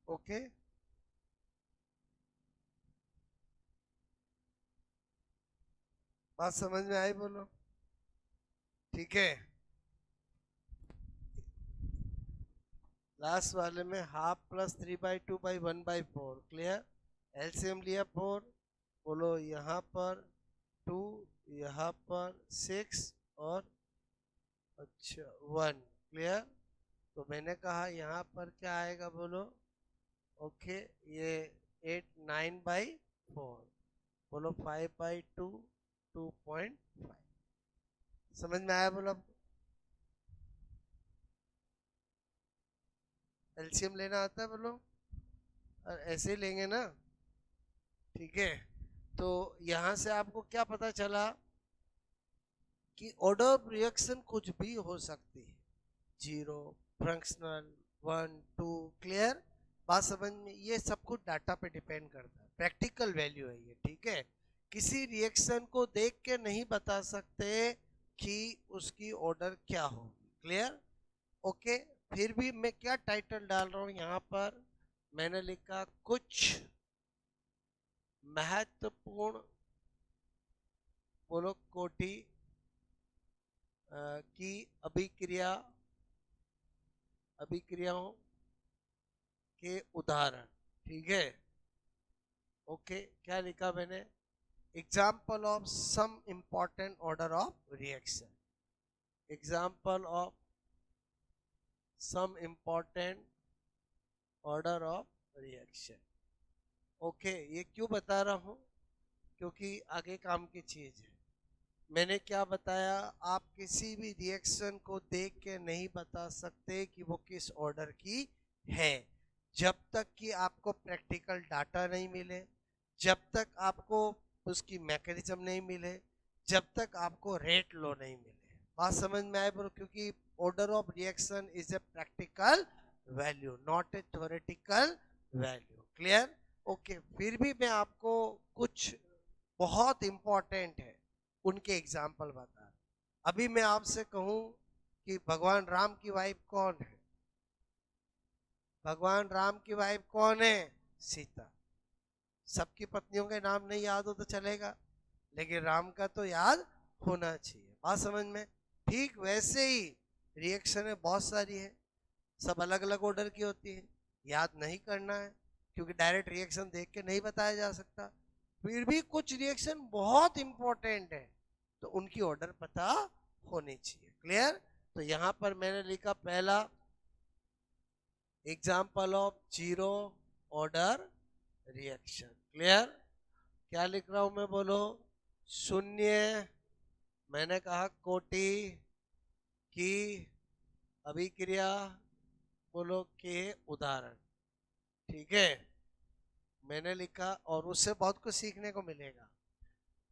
ओके, बात समझ में आई बोलो? ठीक है, लास्ट वाले में हाफ प्लस 3/2/1/4 क्लियर। एलसीएम लिया 4, बोलो यहाँ पर 2, यहाँ पर 6 और अच्छा 1 क्लियर। तो मैंने कहा यहाँ पर क्या आएगा बोलो? ओके, ये 8 9/4, बोलो 5/2 2.5। समझ में आया बोलो? एलसीएम लेना आता है बोलो? और ऐसे ही लेंगे ना, ठीक है। तो यहां से आपको क्या पता चला कि ऑर्डर ऑफ रिएक्शन कुछ भी हो सकती है, 0, फ्रंक्शनल, 1 2 क्लियर। बात समझ में? ये सब कुछ डाटा पे डिपेंड करता है, प्रैक्टिकल वैल्यू है ये, ठीक है। किसी रिएक्शन को देख के नहीं बता सकते कि उसकी ऑर्डर क्या होगी, क्लियर। ओके, फिर भी मैं क्या टाइटल डाल रहा हूं यहाँ पर? मैंने लिखा कुछ महत्वपूर्ण, बोलो कोटि की अभिक्रियाओं के उदाहरण, ठीक है। ओके, क्या लिखा मैंने? Example of some important order of reaction, example of some important order of reaction. Okay, ये क्यों बता रहा हूं? क्योंकि आगे काम की चीज है। मैंने क्या बताया? आप किसी भी रिएक्शन को देख के नहीं बता सकते कि वो किस ऑर्डर की है, जब तक कि आपको प्रैक्टिकल डाटा नहीं मिले, जब तक आपको उसकी मैकेनिज्म नहीं मिले, जब तक आपको रेट लो नहीं मिले। बात समझ में आए ब्रो? क्योंकि order of reaction is a practical value, not a theoretical value, clear. Okay, फिर भी मैं आपको कुछ बहुत इंपॉर्टेंट है उनके एग्जाम्पल बता रहा। अभी मैं आपसे कहूं कि भगवान राम की वाइफ कौन है? भगवान राम की वाइफ कौन है? सीता। सबकी पत्नियों के नाम नहीं याद हो तो चलेगा, लेकिन राम का तो याद होना चाहिए। बात समझ में? ठीक वैसे ही रिएक्शन बहुत सारी है, सब अलग अलग ऑर्डर की होती है, याद नहीं करना है क्योंकि डायरेक्ट रिएक्शन देख के नहीं बताया जा सकता। फिर भी कुछ रिएक्शन बहुत इंपॉर्टेंट है तो उनकी ऑर्डर पता होनी चाहिए, क्लियर। तो यहां पर मैंने लिखा पहला, example of zero order reaction, clear. क्या लिख रहा हूं मैं बोलो? शून्य, मैंने कहा कोटि की अभिक्रिया, बोलो के उदाहरण, ठीक है। मैंने लिखा और उससे बहुत कुछ सीखने को मिलेगा।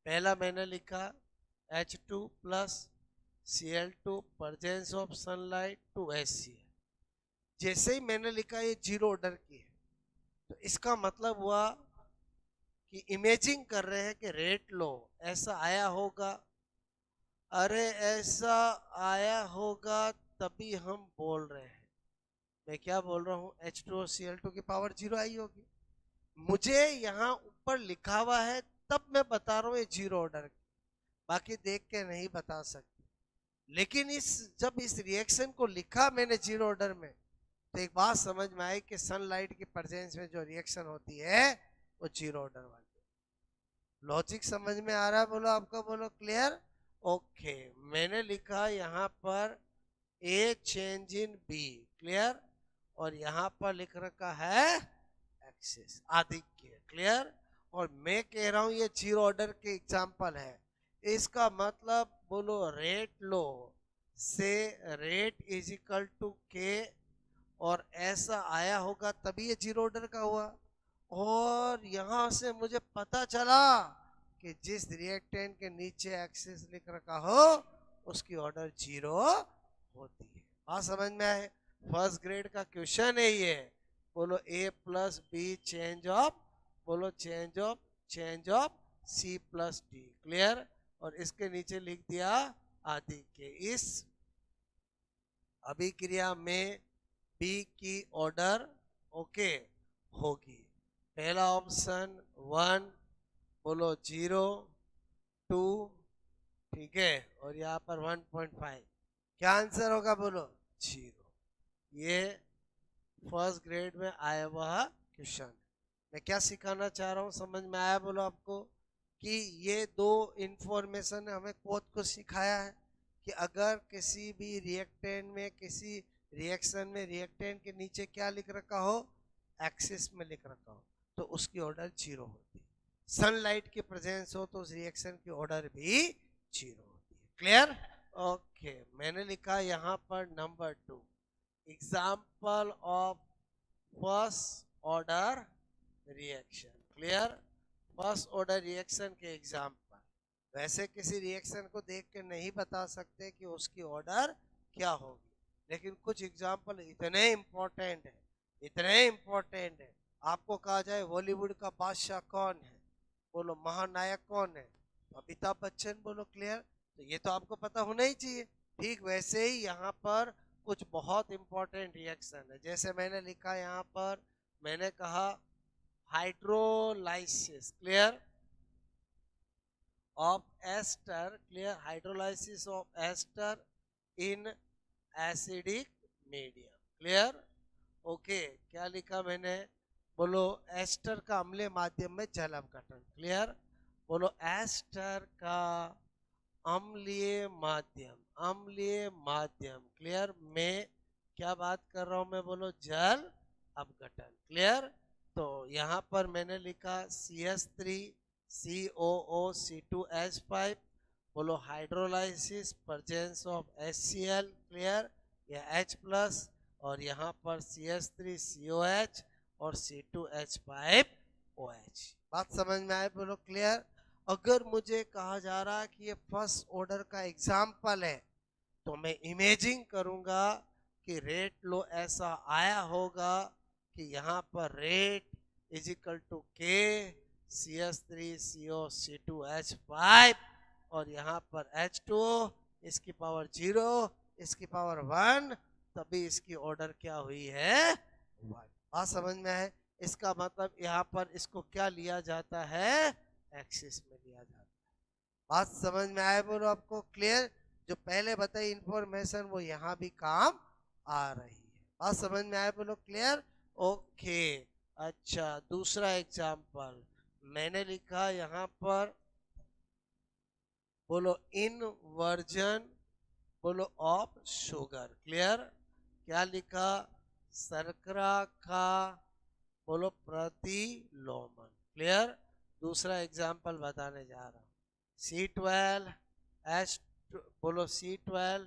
पहला मैंने लिखा H2 plus Cl2 presence of sunlight to HCl। जैसे ही मैंने लिखा ये जीरो ऑर्डर की है, तो इसका मतलब हुआ कि इमेजिंग कर रहे हैं कि रेट लो ऐसा आया होगा। अरे ऐसा आया होगा तभी हम बोल रहे हैं। मैं क्या बोल रहा हूँ? H2 और Cl2 की पावर जीरो आई होगी। मुझे यहाँ ऊपर लिखा हुआ है तब मैं बता रहा हूँ ये जीरो ऑर्डर की, बाकी देख के नहीं बता सकते। लेकिन जब इस रिएक्शन को लिखा मैंने जीरो ऑर्डर में, तो एक बात समझ में आई कि सनलाइट की प्रेजेंस में जो रिएक्शन होती है वो जीरो ऑर्डर वाली। लॉजिक समझ में आ रहा है बोलो आपका? बोलो क्लियर। ओके, मैंने लिखा यहाँ पर A change in B, clear. और यहाँ पर लिख रखा है एक्सिस आधिक्य, क्लियर। और मैं कह रहा हूं ये जीरो ऑर्डर के एग्जांपल है। इसका मतलब बोलो रेट लो से रेट इज इक्वल टू के, और ऐसा आया होगा तभी ये जीरो ऑर्डर का हुआ। और यहां से मुझे पता चला कि जिस रिएक्टेंट के नीचे एक्सिस लिख रखा हो उसकी ऑर्डर जीरो होती है। बात समझ में आए? फर्स्ट ग्रेड का क्वेश्चन है ये। बोलो A plus B change of, बोलो change of C plus D, clear. और इसके नीचे लिख दिया आदि के। इस अभिक्रिया में बी की ऑर्डर, ओके, होगी। पहला ऑप्शन 1, बोलो 0, 2, ठीक है, और यहाँ पर 1.5। क्या आंसर होगा बोलो? 0। ये फर्स्ट ग्रेड में आया हुआ क्वेश्चन। मैं क्या सिखाना चाह रहा हूँ, समझ में आया बोलो आपको? कि ये दो इंफॉर्मेशन हमें कोड को सिखाया है कि अगर किसी भी रिएक्टेंट में, किसी रिएक्शन में रिएक्टेंट के नीचे क्या लिख रखा हो, एक्सिस में लिख रखा हो, तो उसकी ऑर्डर 0 होती है। सनलाइट की प्रेजेंस हो तो उस रिएक्शन की ऑर्डर भी 0 होती है। क्लियर? ओके, मैंने लिखा यहाँ पर number 2, example of first order reaction. Clear? First order reaction के एग्जाम्पल। वैसे किसी रिएक्शन को देख के नहीं बता सकते कि उसकी ऑर्डर क्या होगी, लेकिन कुछ एग्जाम्पल इतने इंपॉर्टेंट है, इतने इंपॉर्टेंट है। आपको कहा जाए बॉलीवुड का बादशाह कौन है, बोलो महानायक कौन है? अमिताभ बच्चन, बोलो। क्लियर? तो ये तो आपको पता होना ही चाहिए। ठीक वैसे ही यहाँ पर कुछ बहुत इंपॉर्टेंट रिएक्शन है। जैसे मैंने लिखा यहाँ पर, मैंने कहा hydrolysis, clear, of ester, clear, hydrolysis of ester in acidic medium. Clear? Okay, क्या लिखा मैंने? बोलो एस्टर का अम्लीय माध्यम में जल अपघटन। क्लियर? बोलो एस्टर का अम्लीय माध्यम, अम्लीय माध्यम, क्लियर, में क्या बात कर रहा हूं मैं? बोलो जल अपघटन। क्लियर? तो यहाँ पर मैंने लिखा CH3 COO C2H5, बोलो hydrolysis presence of HCl, clear, या H+, और यहाँ पर CH3 COH और C2H5OH। बात समझ में आए बोलो? क्लियर? अगर मुझे कहा जा रहा है कि ये फर्स्ट ऑर्डर का एग्जाम्पल है, तो मैं इमेजिंग करूंगा कि रेट लो ऐसा आया होगा कि यहाँ पर rate is equal to K CH3CO C2H5 और यहाँ पर H2O, इसकी पावर 0, इसकी पावर 1, तभी इसकी ऑर्डर क्या हुई है? 1। बात समझ में है? इसका मतलब यहाँ पर इसको क्या लिया जाता है? एक्सिस में लिया जाता है। बात समझ में आए बोलो आपको? क्लियर? जो पहले बताई इंफॉर्मेशन वो यहाँ भी काम आ रही है। बात समझ में आए बोलो? क्लियर? ओके, अच्छा, दूसरा एग्जाम्पल मैंने लिखा यहाँ पर, बोलो इनवर्जन, बोलो ऑफ शुगर। क्लियर? क्या लिखा? शर्करा का, बोलो प्रतिलोमन। क्लियर? दूसरा एग्जाम्पल बताने जा रहा हूं, C12 H, बोलो C12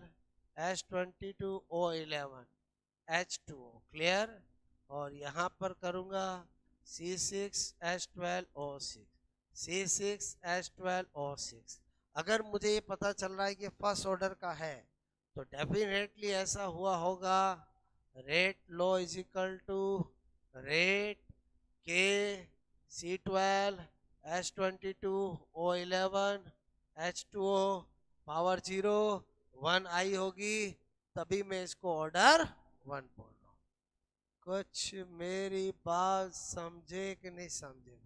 H22O11 H2O। क्लियर? और यहाँ पर करूँगा C6H12O6 C6H12O6। अगर मुझे ये पता चल रहा है कि फर्स्ट ऑर्डर का है, तो डेफिनेटली ऐसा हुआ होगा, rate law is equal to rate K C12 H22O11 H2O power 0 1 आई होगी, तभी मैं इसको ऑर्डर 1 बोल रहा हूँ। कुछ मेरी बात समझे कि नहीं समझे?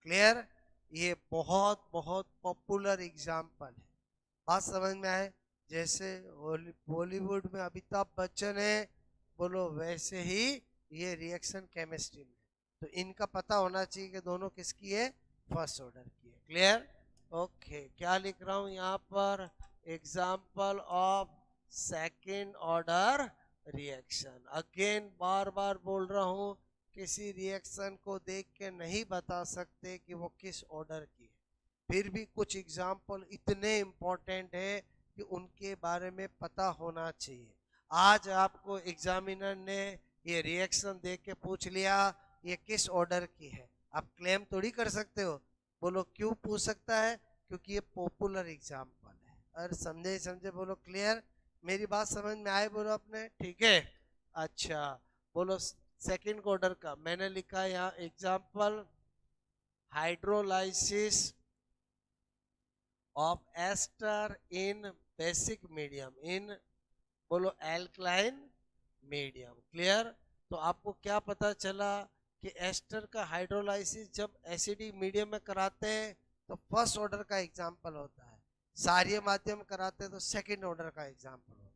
क्लियर? ये बहुत बहुत पॉपुलर एग्जाम्पल है। बात समझ में आए? जैसे बॉलीवुड में अमिताभ बच्चन है, बोलो वैसे ही ये रिएक्शन केमिस्ट्री में, तो इनका पता होना चाहिए कि दोनों किसकी है? फर्स्ट ऑर्डर की है। क्लियर? ओके, क्या लिख रहा हूं यहाँ पर? Example of second order reaction. Again बार बार बोल रहा हूं, किसी रिएक्शन को देख के नहीं बता सकते कि वो किस ऑर्डर की है, फिर भी कुछ एग्जाम्पल इतने इंपॉर्टेंट है कि उनके बारे में पता होना चाहिए। आज आपको एग्जामिनर ने ये रिएक्शन देख के पूछ लिया ये किस ऑर्डर की है, आप क्लेम थोड़ी कर सकते हो। बोलो क्यों पूछ सकता है? क्योंकि ये पॉपुलर एग्जाम्पल है। अरे समझे समझे? बोलो क्लियर? मेरी बात समझ में आए बोलो अपने? ठीक है, अच्छा, बोलो सेकंड ऑर्डर का मैंने लिखा यहाँ example, hydrolysis of ester in basic medium, in, बोलो एल्कलाइन मीडियम। क्लियर? तो आपको क्या पता चला कि एस्टर का हाइड्रोलाइसिस जब एसिडिक मीडियम में कराते हैं तो फर्स्ट ऑर्डर का एग्जाम्पल होता है, क्षारीय माध्यम कराते हैं तो सेकंड ऑर्डर का एग्जाम्पल होता है,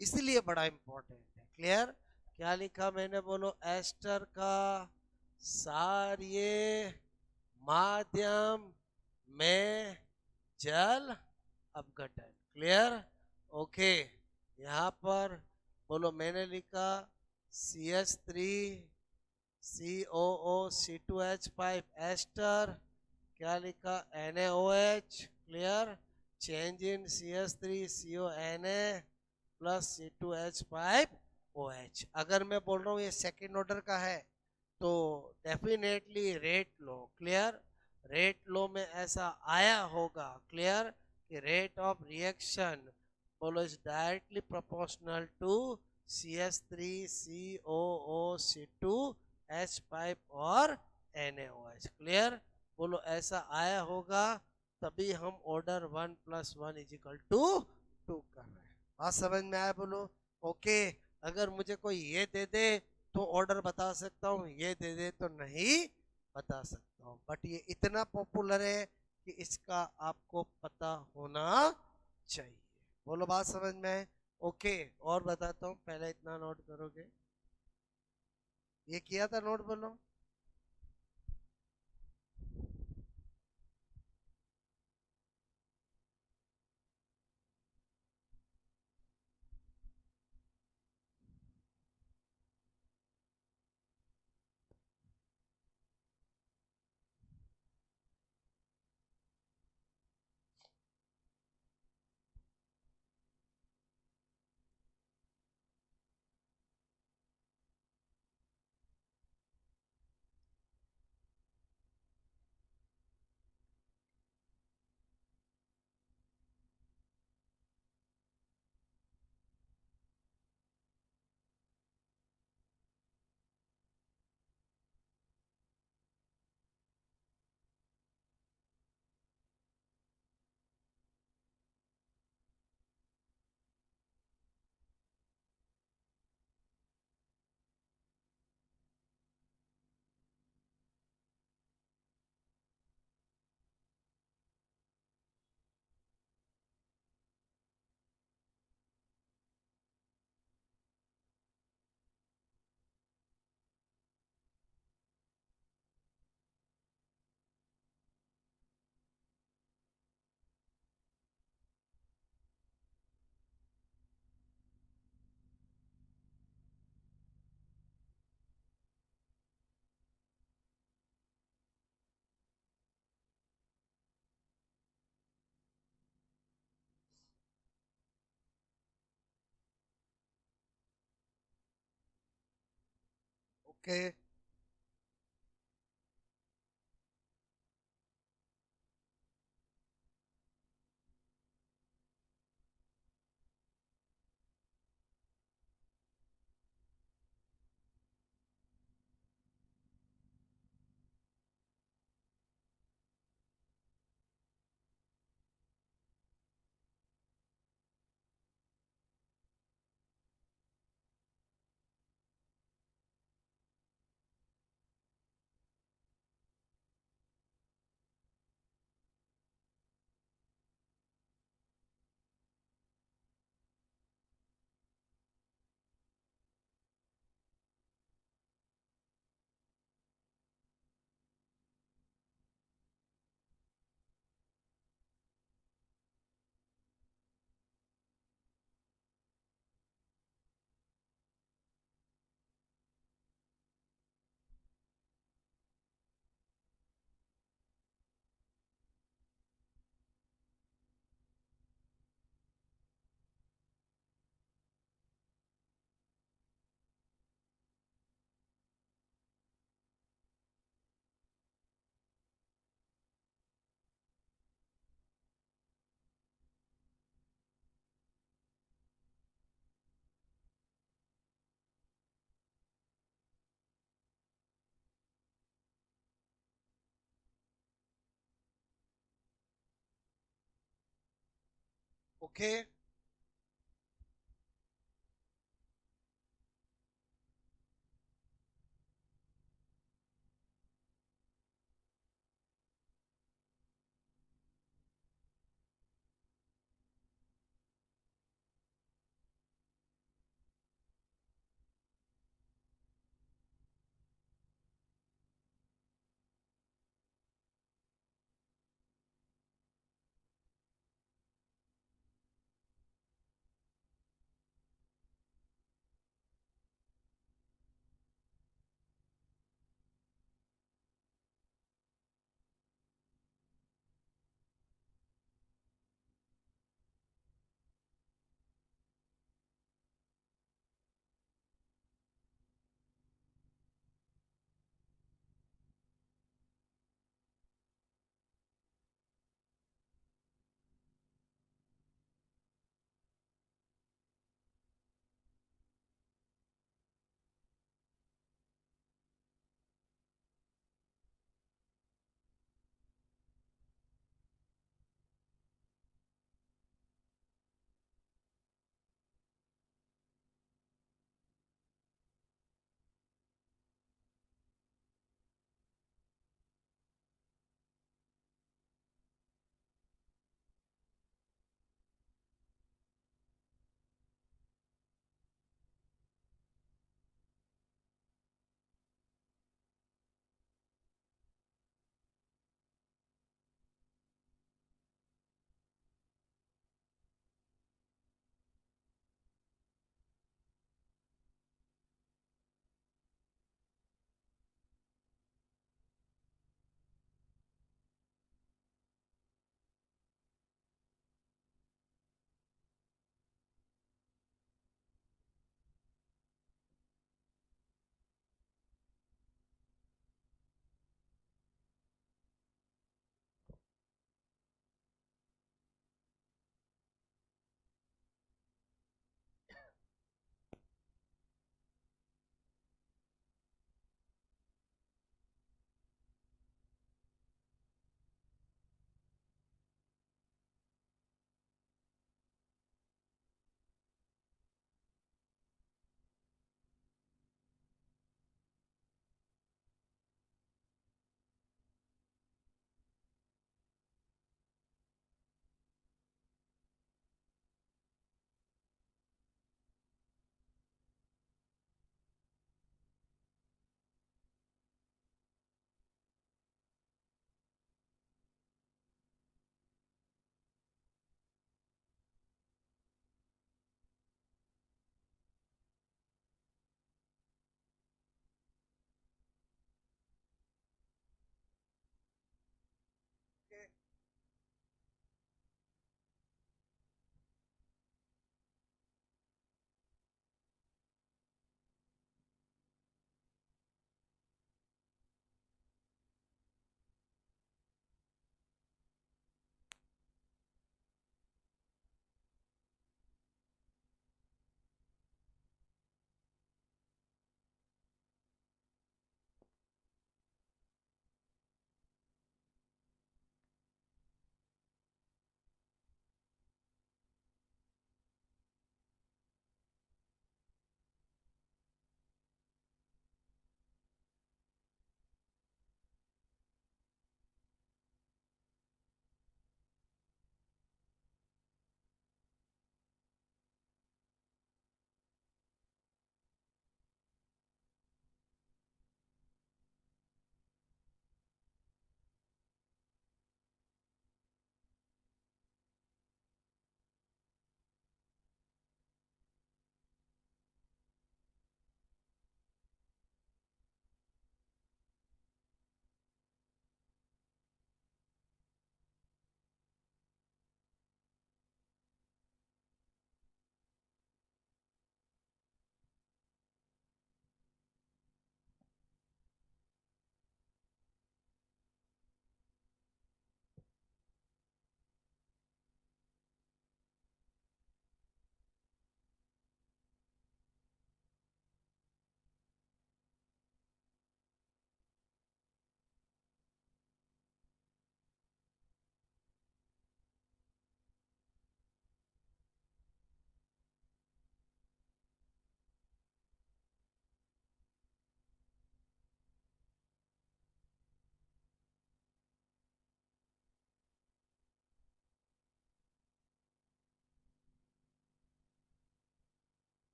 इसलिए बड़ा इंपॉर्टेंट है। क्लियर? क्या लिखा मैंने, बोलो, एस्टर का क्षारीय माध्यम में जल अपघटन। क्लियर? ओके, यहाँ पर बोलो, मैंने लिखा CH3 COO C2H5 एस्टर, क्या लिखा, NaOH। Clear? Change in CH3 CONa plus C2H5OH। अगर मैं बोल रहा हूँ ये सेकेंड ऑर्डर का है तो definitely rate law. Clear? Rate law में ऐसा आया होगा, क्लियर, कि रेट ऑफ रिएक्शन बोलो is directly proportional to CH3 COO C2H5 और NaOH। क्लियर? बोलो ऐसा आया होगा तभी हम ऑर्डर 1+1=2 कर रहे हैं। बात समझ में आया? बोलो ओके। अगर मुझे कोई ये दे दे तो ऑर्डर बता सकता हूँ, ये दे दे तो नहीं बता सकता हूँ, बट ये इतना पॉपुलर है कि इसका आपको पता होना चाहिए। बोलो बात समझ में है? ओके, और बताता हूँ, पहले इतना नोट करोगे, ये किया था नोट, बोलो। ओके, ओके,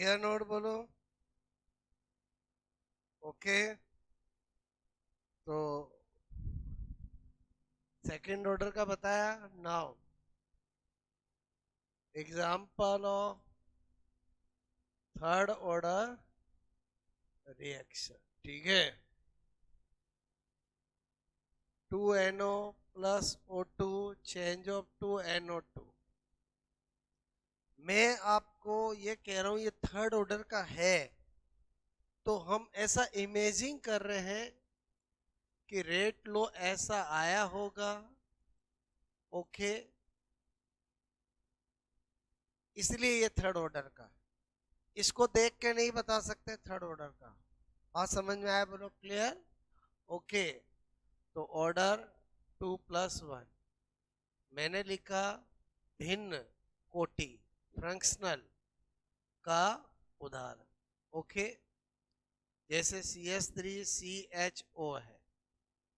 क्लियर नोट बोलो। ओके, तो सेकंड ऑर्डर का बताया। Now example of third order reaction, ठीक है। 2NO plus O2 change of 2NO2। मैं आपको ये कह रहा हूं ये थर्ड ऑर्डर का है, तो हम ऐसा इमेजिंग कर रहे हैं कि रेट लो ऐसा आया होगा। ओके, इसलिए ये थर्ड ऑर्डर का, इसको देख के नहीं बता सकते थर्ड ऑर्डर का। बात समझ में आया बोलो? क्लियर? ओके, तो ऑर्डर 2+1 मैंने लिखा भिन्न कोटि फ्रंक्शनल का उदाहरण। ओके, जैसे CH3CHO है,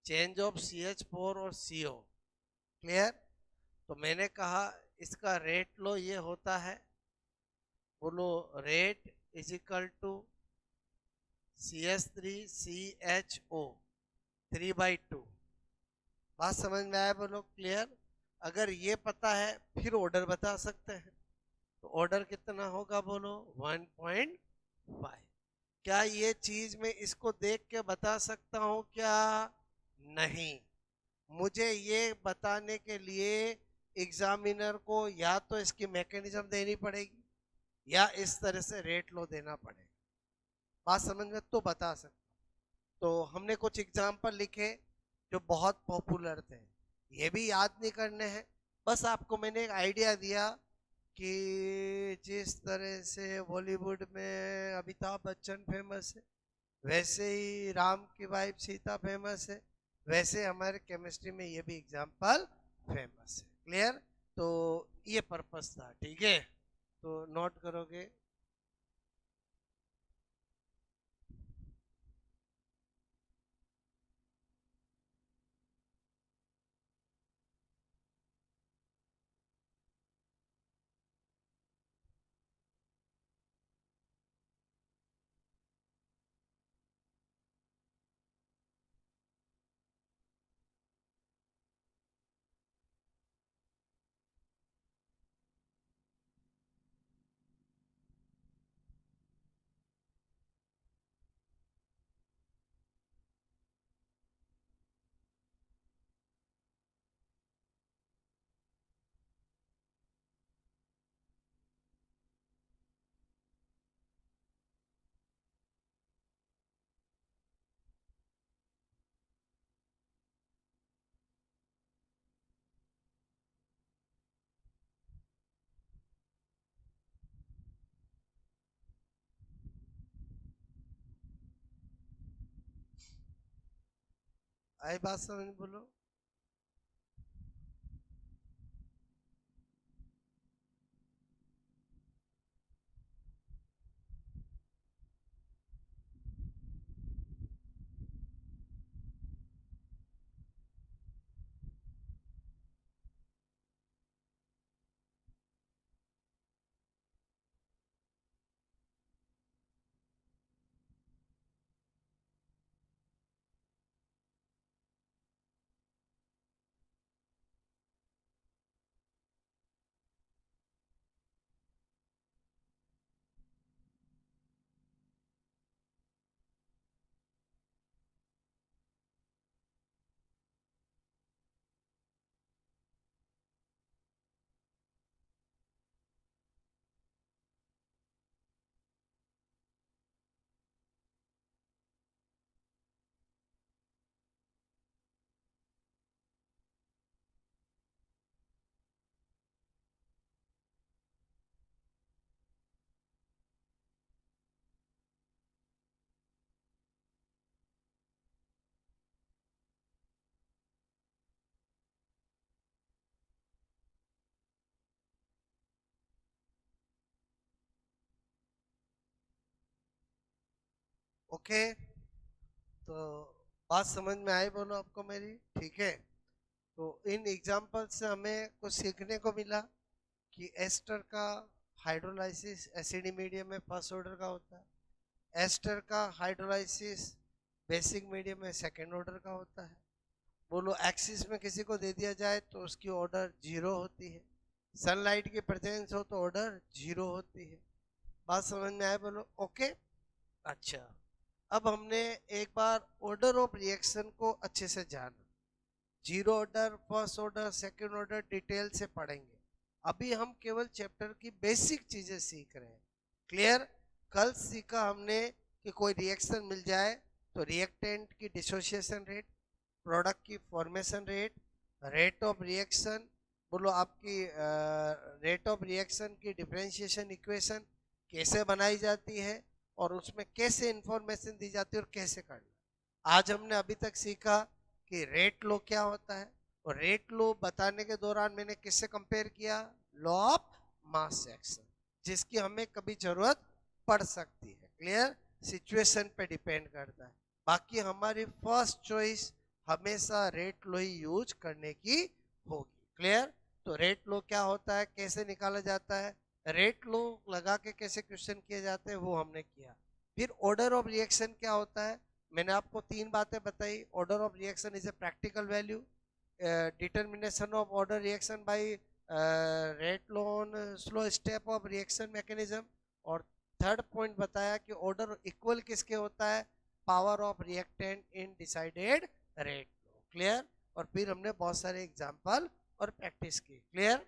चेंज ऑफ CH4 और CO। क्लियर? तो मैंने कहा इसका रेट लो ये होता है, बोलो rate is equal to CH3CHO 3/2। बात समझ में आया बोलो? क्लियर? अगर ये पता है फिर ऑर्डर बता सकते हैं, तो ऑर्डर कितना होगा बोलो? 1.5। क्या ये चीज मैं इसको देख के बता सकता हूं क्या? नहीं। मुझे ये बताने के लिए एग्जामिनर को या तो इसकी मैकेनिज्म देनी पड़ेगी या इस तरह से रेट लो देना पड़ेगा। बात समझ में? तो बता सकते। तो हमने कुछ एग्जाम्पल लिखे जो बहुत पॉपुलर थे, ये भी याद नहीं करने हैं, बस आपको मैंने एक आइडिया दिया कि जिस तरह से बॉलीवुड में अमिताभ बच्चन फेमस है, वैसे ही राम की वाइफ सीता फेमस है, वैसे हमारे केमिस्ट्री में ये भी एग्जाम्पल फेमस है। क्लियर? तो ये पर्पस था, ठीक है, तो नोट करोगे। आई बात समझ में? बोलो। ओके, तो बात समझ में आई बोलो आपको मेरी? ठीक है, तो इन एग्जाम्पल से हमें कुछ सीखने को मिला कि एस्टर का हाइड्रोलाइसिस एसिडिक मीडियम में फर्स्ट ऑर्डर का होता है। एस्टर का हाइड्रोलाइसिस बेसिक मीडियम में सेकेंड ऑर्डर का होता है। बोलो एक्सिस में किसी को दे दिया जाए तो उसकी ऑर्डर 0 होती है। सनलाइट की प्रेजेंस हो तो ऑर्डर 0 होती है। बात समझ में आए? बोलो ओके। अच्छा, अब हमने एक बार ऑर्डर ऑफ रिएक्शन को अच्छे से जाना। 0 order, first order, second order detail से पढ़ेंगे। अभी हम केवल चैप्टर की बेसिक चीजें सीख रहे हैं। क्लियर? कल सीखा हमने कि कोई रिएक्शन मिल जाए तो रिएक्टेंट की डिसोसिएशन रेट, प्रोडक्ट की formation rate, rate of reaction, बोलो आपकी रेट ऑफ रिएक्शन की डिफरेंशिएशन इक्वेशन कैसे बनाई जाती है और उसमें कैसे इंफॉर्मेशन दी जाती है और कैसे करना। आज हमने अभी तक सीखा कि रेट लो क्या होता है, और रेट लो बताने के दौरान मैंने किससे कंपेयर किया? लॉ ऑफ मास एक्शन, जिसकी हमें कभी जरूरत पड़ सकती है। क्लियर? सिचुएशन पे डिपेंड करता है। बाकी हमारी फर्स्ट चॉइस हमेशा रेट लो ही यूज करने की होगी। क्लियर? तो रेट लो क्या होता है, कैसे निकाला जाता है, रेट लो लगा के कैसे क्वेश्चन किए जाते हैं, वो हमने किया। फिर ऑर्डर ऑफ रिएक्शन क्या होता है, मैंने आपको 3 बातें बताई। Order of reaction is a practical value, determination of order reaction by rate low on slow step of reaction mechanism, और थर्ड पॉइंट बताया कि ऑर्डर इक्वल किसके होता है? Power of reactant in decided rate law. Clear? और फिर हमने बहुत सारे एग्जांपल और प्रैक्टिस की। क्लियर?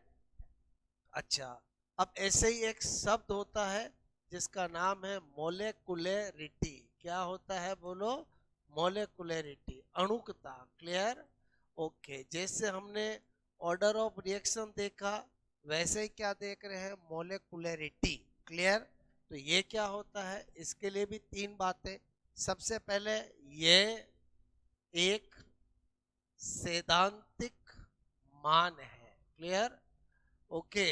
अच्छा, अब ऐसे ही एक शब्द होता है जिसका नाम है मोलेकुलरिटी। क्या होता है? बोलो, मोलेकुलरिटी, अणुकता। क्लियर? ओके, जैसे हमने ऑर्डर ऑफ रिएक्शन देखा, वैसे ही क्या देख रहे हैं? मोलेकुलरिटी। क्लियर? तो ये क्या होता है, इसके लिए भी 3 बातें। सबसे पहले ये एक सैद्धांतिक मान है। क्लियर? ओके,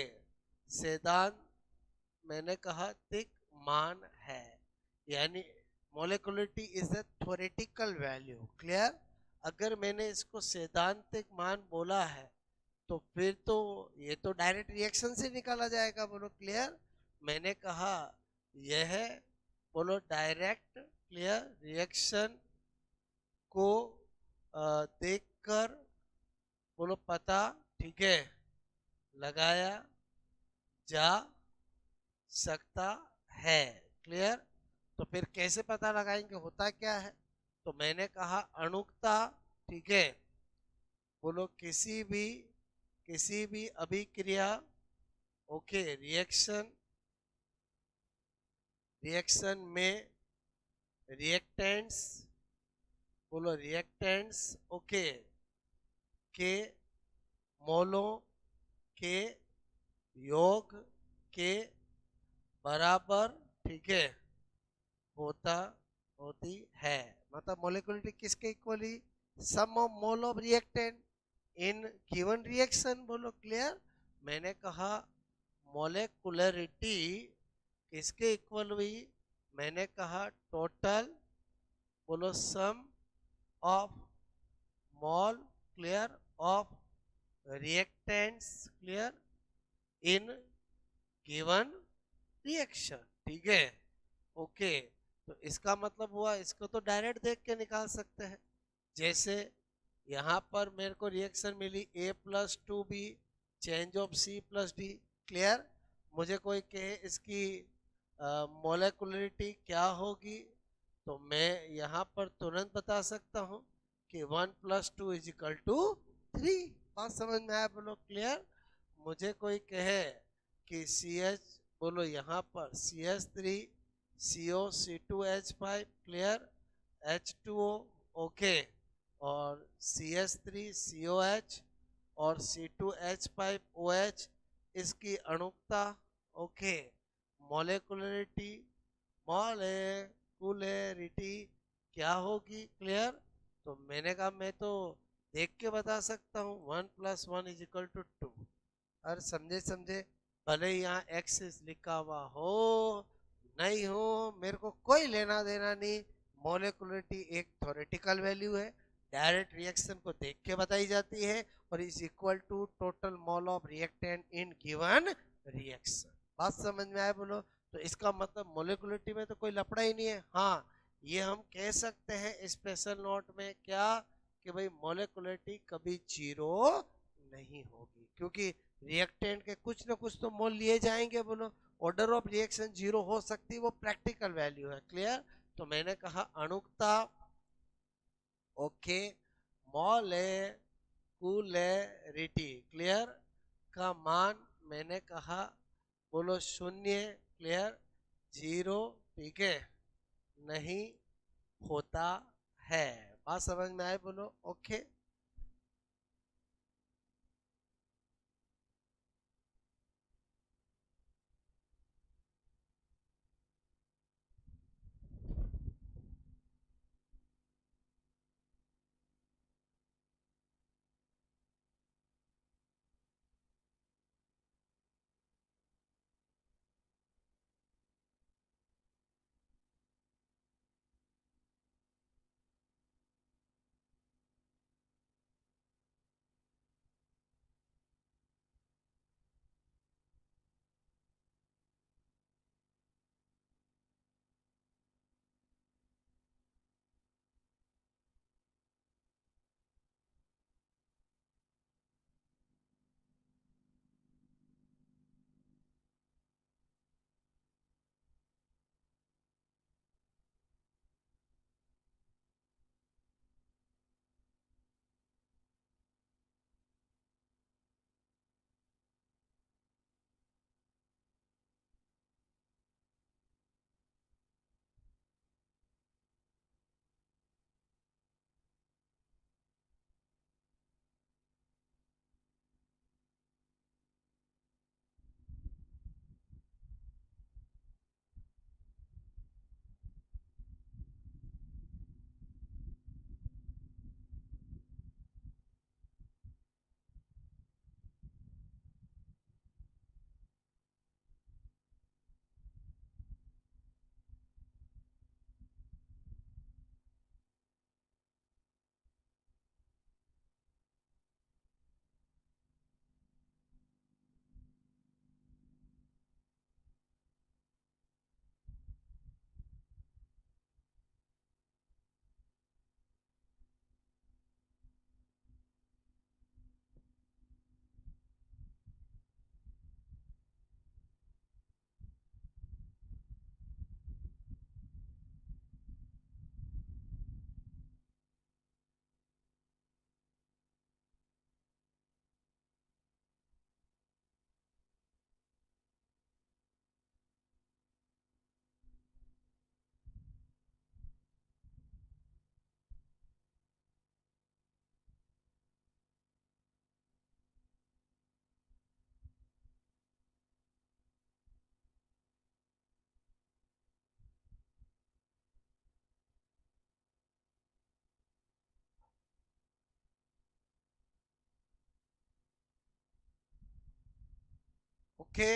सैद्धांत मैंने कहा तिक मान है, यानी molecularity is a theoretical value. Clear? अगर मैंने इसको सैद्धांतिक मान बोला है तो फिर तो ये तो डायरेक्ट रिएक्शन से निकाला जाएगा। बोलो क्लियर? मैंने कहा यह है, बोलो डायरेक्ट। क्लियर? रिएक्शन को देखकर बोलो पता, ठीक है, लगाया जा सकता है। क्लियर? तो फिर कैसे पता लगाएंगे, होता क्या है? तो मैंने कहा अणुकता, ठीक है, बोलो किसी भी अभिक्रिया, ओके, रिएक्शन में रिएक्टेंट्स, बोलो रिएक्टेंट्स, ओके, के मोलों के योग के बराबर, ठीक है, होती है। मतलब मोलिकुलरिटी किसके equally? Sum of mole of reactant in given reaction. बोलो क्लियर? मैंने कहा मोलिकुलरिटी किसके इक्वल हुई? मैंने कहा टोटल, बोलो sum of mole, clear, of reactants, clear, in given reaction. ठीक है? ओके, तो इसका मतलब हुआ, इसको तो डायरेक्ट देख के निकाल सकते हैं। जैसे यहाँ पर मेरे को रिएक्शन मिली A+2B change of C+D। Clear? मुझे कोई कहे इसकी मोलिकुलरिटी क्या होगी, तो मैं यहाँ पर तुरंत बता सकता हूँ कि 1+2 = 3। बात समझ में आया? बोलो क्लियर? मुझे कोई कहे कि CH, बोलो यहाँ पर CH3 CO C2H5, clear, H2O, okay, और CH3 COH और C2H5 OH, इसकी अणुकता, ओके, मोलिकुलरिटी क्या होगी? क्लियर? तो मैंने कहा मैं तो देख के बता सकता हूँ, 1+1 = 2। और समझे? भले ही यहाँ एक्सिस लिखा हुआ हो नहीं हो, मेरे को कोई लेना देना नहीं। मोलिकुलरिटी एक थ्योरेटिकल वैल्यू है, डायरेक्ट रिएक्शन को देख के बताई जाती है, और is equal to total mole of reactant in given reaction. बात समझ में आए बोलो? तो इसका मतलब मोलिकुलरिटी में तो कोई लफड़ा ही नहीं है। हाँ, ये हम कह सकते हैं स्पेशल नोट में क्या, कि भाई मोलिकुलरिटी कभी जीरो नहीं होगी, क्योंकि रिएक्टेंट के कुछ ना कुछ तो मोल लिए जाएंगे बोलो। ऑर्डर ऑफ रिएक्शन जीरो हो सकती है, वो प्रैक्टिकल वैल्यू है। क्लियर? तो मैंने कहा अणुकता, ओके, मोलेकुलरिटी, क्लियर, का मान मैंने कहा बोलो शून्य, क्लियर, जीरो, ठीक है, नहीं होता है। बात समझ में आए बोलो? ओके। ओके,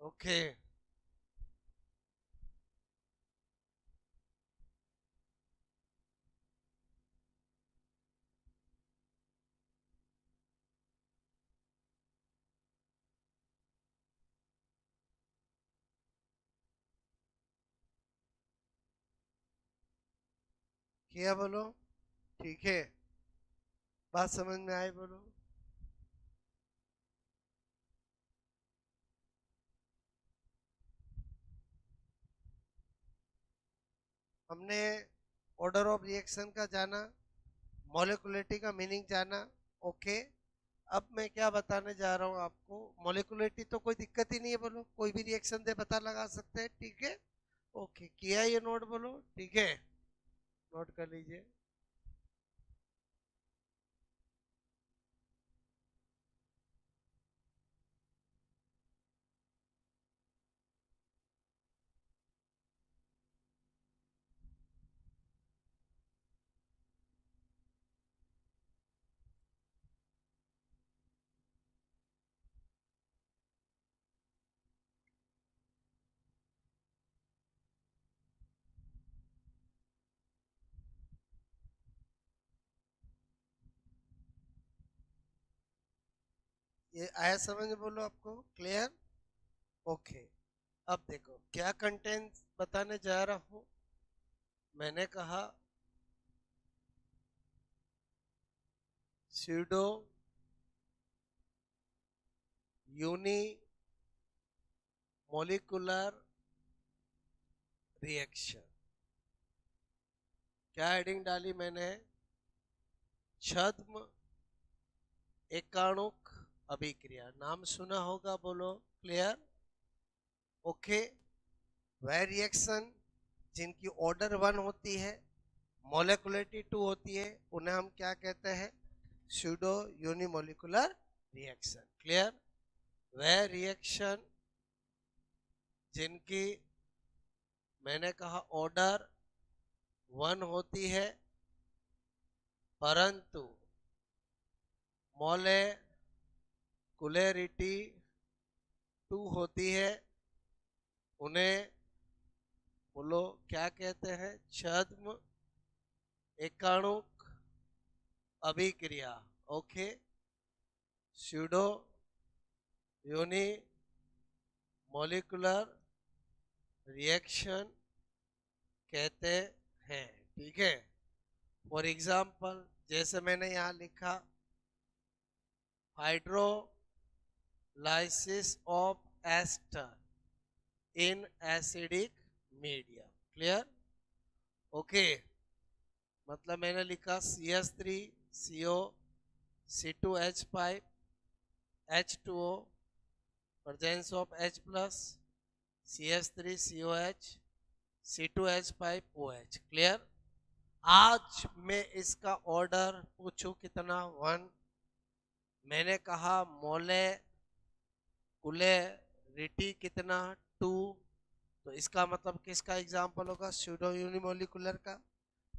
ओके, किया बोलो? ठीक है, बात समझ में आए बोलो? हमने ऑर्डर ऑफ रिएक्शन का जाना, मॉलिक्युलरिटी का मीनिंग जाना। ओके, अब मैं क्या बताने जा रहा हूँ आपको। मॉलिक्युलरिटी तो कोई दिक्कत ही नहीं है, बोलो कोई भी रिएक्शन दे पता लगा सकते हैं, ठीक है। ओके, किया ये नोट, बोलो ठीक है, नोट कर लीजिए। ये आया समझ में, बोलो आपको क्लियर। ओके, अब देखो क्या कंटेंट बताने जा रहा हूं। मैंने कहा स्यूडो यूनी मोलिकुलर रिएक्शन। क्या हेडिंग डाली मैंने? छद्म एकाणुक अभिक्रिया। नाम सुना होगा, बोलो क्लियर। ओके, वह रिएक्शन जिनकी ऑर्डर 1 होती है, मोलिकुलरिटी 2 होती है, उन्हें हम क्या कहते हैं? Pseudo unimolecular reaction. क्लियर। वह रिएक्शन जिनकी मैंने कहा ऑर्डर 1 होती है, परंतु मोलेकुलरिटी 2 होती है, उन्हें बोलो क्या कहते हैं? छद्म एकाणुक अभिक्रिया। Okay, pseudo unimolecular reaction कहते हैं, ठीक है। फॉर एग्जाम्पल, जैसे मैंने यहाँ लिखा, hydrolysis of ester in acidic medium. Clear. Okay, मतलब मैंने लिखा CH3 CO C2H5 H2O, presence of H plus, CH3 COH C2H5OH। Clear. आज मैं इसका ऑर्डर पूछूं कितना? 1। मैंने कहा मोलेकुलरिटी कितना? 2। तो इसका मतलब किसका एग्जाम्पल होगा? स्यूडो यूनिमोलिकुलर का।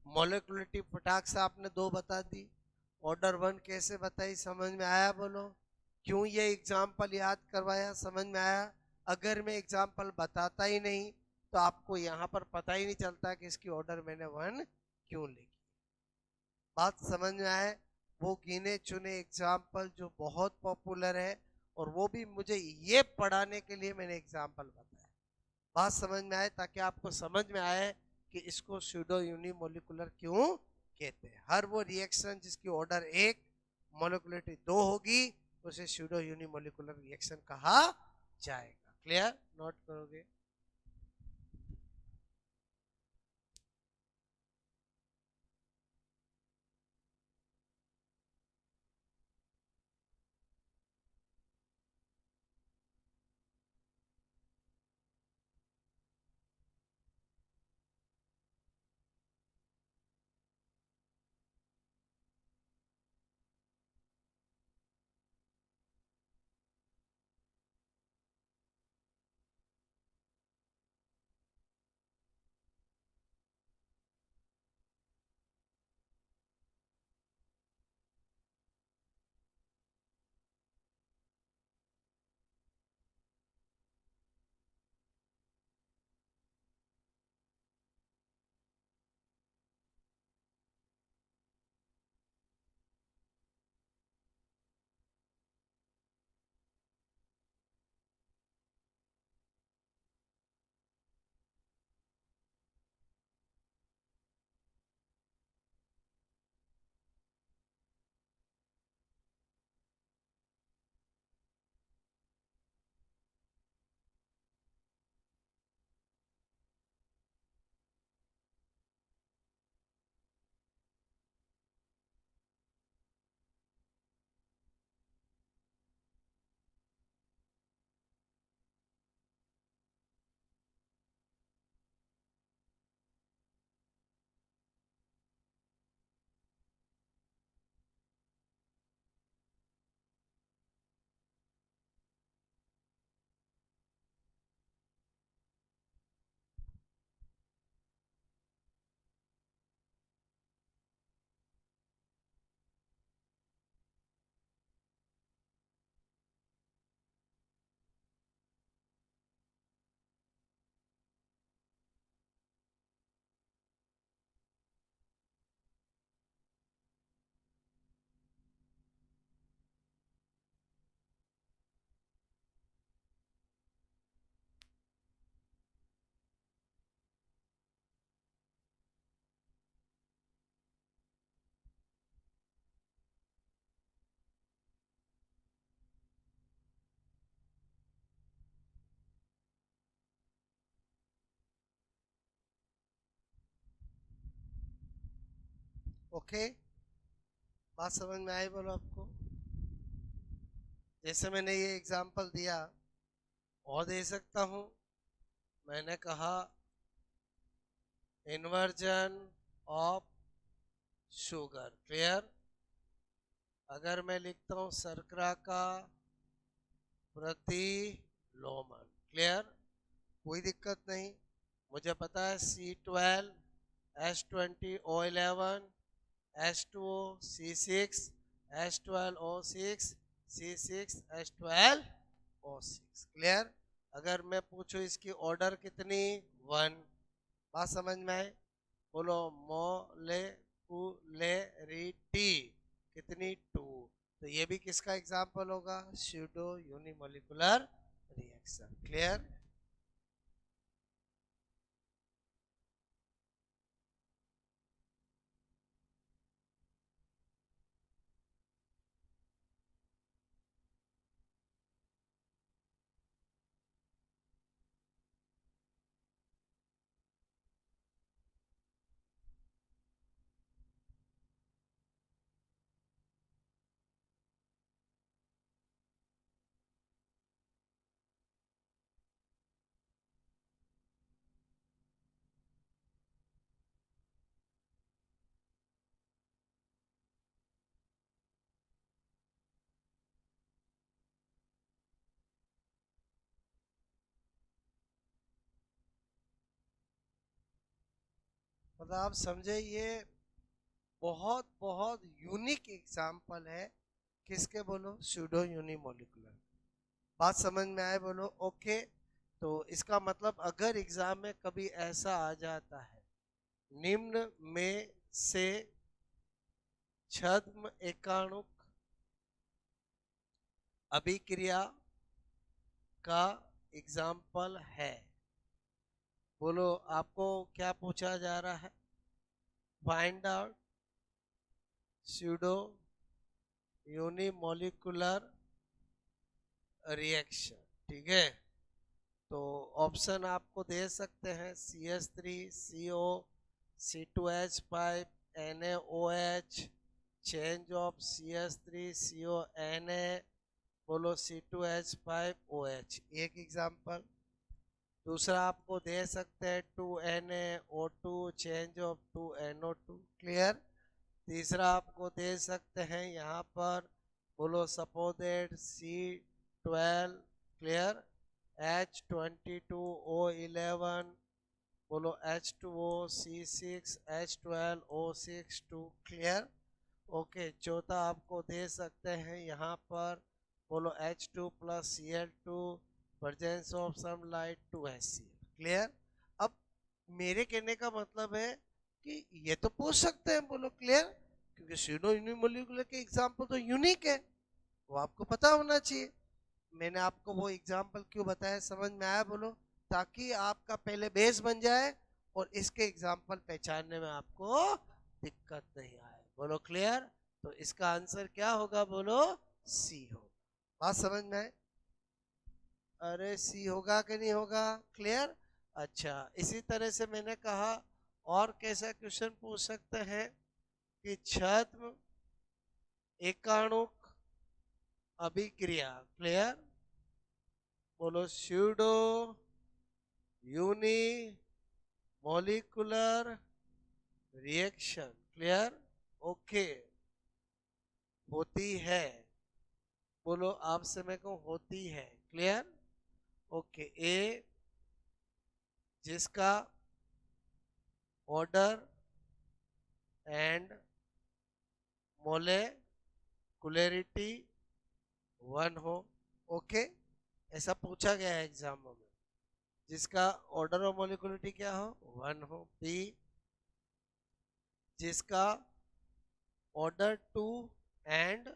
मोलिकुलरिटी फटाक से आपने 2 बता दी, ऑर्डर 1 कैसे बताई? समझ में आया, बोलो। क्यों ये एग्जाम्पल याद करवाया? समझ में आया। अगर मैं एग्जाम्पल बताता ही नहीं तो आपको यहाँ पर पता ही नहीं चलता कि इसकी ऑर्डर मैंने 1 क्यों लिखी। बात समझ में आए? वो गिने चुने एग्जाम्पल जो बहुत पॉपुलर है, और वो भी मुझे ये पढ़ाने के लिए मैंने एग्जाम्पल बताया। बात समझ में आए? ताकि आपको समझ में आए कि इसको स्यूडो यूनिमोलिकुलर क्यों कहते हैं। हर वो रिएक्शन जिसकी ऑर्डर 1 मोलिकुलरिटी 2 होगी, उसे स्यूडो यूनिमोलिकुलर रिएक्शन कहा जाएगा। क्लियर? नोट करोगे? ओके, बात समझ में आई बोलो आपको? जैसे मैंने ये एग्जांपल दिया और दे सकता हूँ। मैंने कहा इन्वर्जन ऑफ शुगर, क्लियर। अगर मैं लिखता हूँ शर्करा का प्रतिलोमन, क्लियर, कोई दिक्कत नहीं। मुझे पता है C12H20O11 H2O C6 H12O6 C6H12O6, clear. अगर मैं पूछूं इसकी ऑर्डर कितनी, 1, बात समझ में आए? बोलो मोलेकुलरिटी कितनी, 2। तो ये भी किसका एग्जाम्पल होगा, स्यूडो यूनिमोलिकुलर रिएक्शन, क्लियर। मतलब आप समझे, ये बहुत बहुत यूनिक एग्जाम्पल है। किसके बोलो, स्यूडो यूनिमोलिकुलर। बात समझ में आए बोलो? ओके। तो इसका मतलब अगर एग्जाम में कभी ऐसा आ जाता है, निम्न में से छद्म एकाणुक अभिक्रिया का एग्जाम्पल है, बोलो आपको क्या पूछा जा रहा है, find out pseudo unimolecular reaction, ठीक है। तो ऑप्शन आपको दे सकते हैं CH3CO C2H5 NaOH, change of CH3CO Na, बोलो C2H5OH, एक एग्जांपल। दूसरा आपको दे सकते हैं 2NaO2, change of 2NO2, clear. तीसरा आपको दे सकते हैं यहाँ पर, बोलो सपोजेड C12, क्लियर, H22O11, बोलो H2O C6 H12O6 2, clear. Okay, चौथा आपको दे सकते हैं यहाँ पर, बोलो H2 plus Cl2, presence of sunlight 2HCl, clear. अब मेरे कहने का मतलब है कि ये तो पूछ सकते हैं, बोलो क्लियर, क्योंकि स्यूडो यूनिमोलिकुलर के एग्जाम्पल तो यूनिक है, वो आपको पता होना चाहिए। मैंने आपको वो एग्जाम्पल क्यों बताया, समझ में आया बोलो? ताकि आपका पहले बेस बन जाए और इसके एग्जाम्पल पहचानने में आपको दिक्कत नहीं आए, बोलो क्लियर। तो इसका आंसर क्या होगा, बोलो सी हो। बात समझ में आए? अरे सी होगा कि नहीं होगा, क्लियर। अच्छा, इसी तरह से मैंने कहा और कैसा क्वेश्चन पूछ सकते हैं कि छद्म एकाणुक अभिक्रिया, क्लियर, बोलो pseudo unimolecular reaction, clear, okay, होती है, बोलो आपसे मैं कहूं होती है, क्लियर, ओके। ए जिसका ऑर्डर एंड मोलेकुलरिटी 1 हो, ओके, ऐसा पूछा गया है एग्जाम में, जिसका ऑर्डर और मोलिकुलरिटी क्या हो, 1 हो। बी जिसका ऑर्डर 2 एंड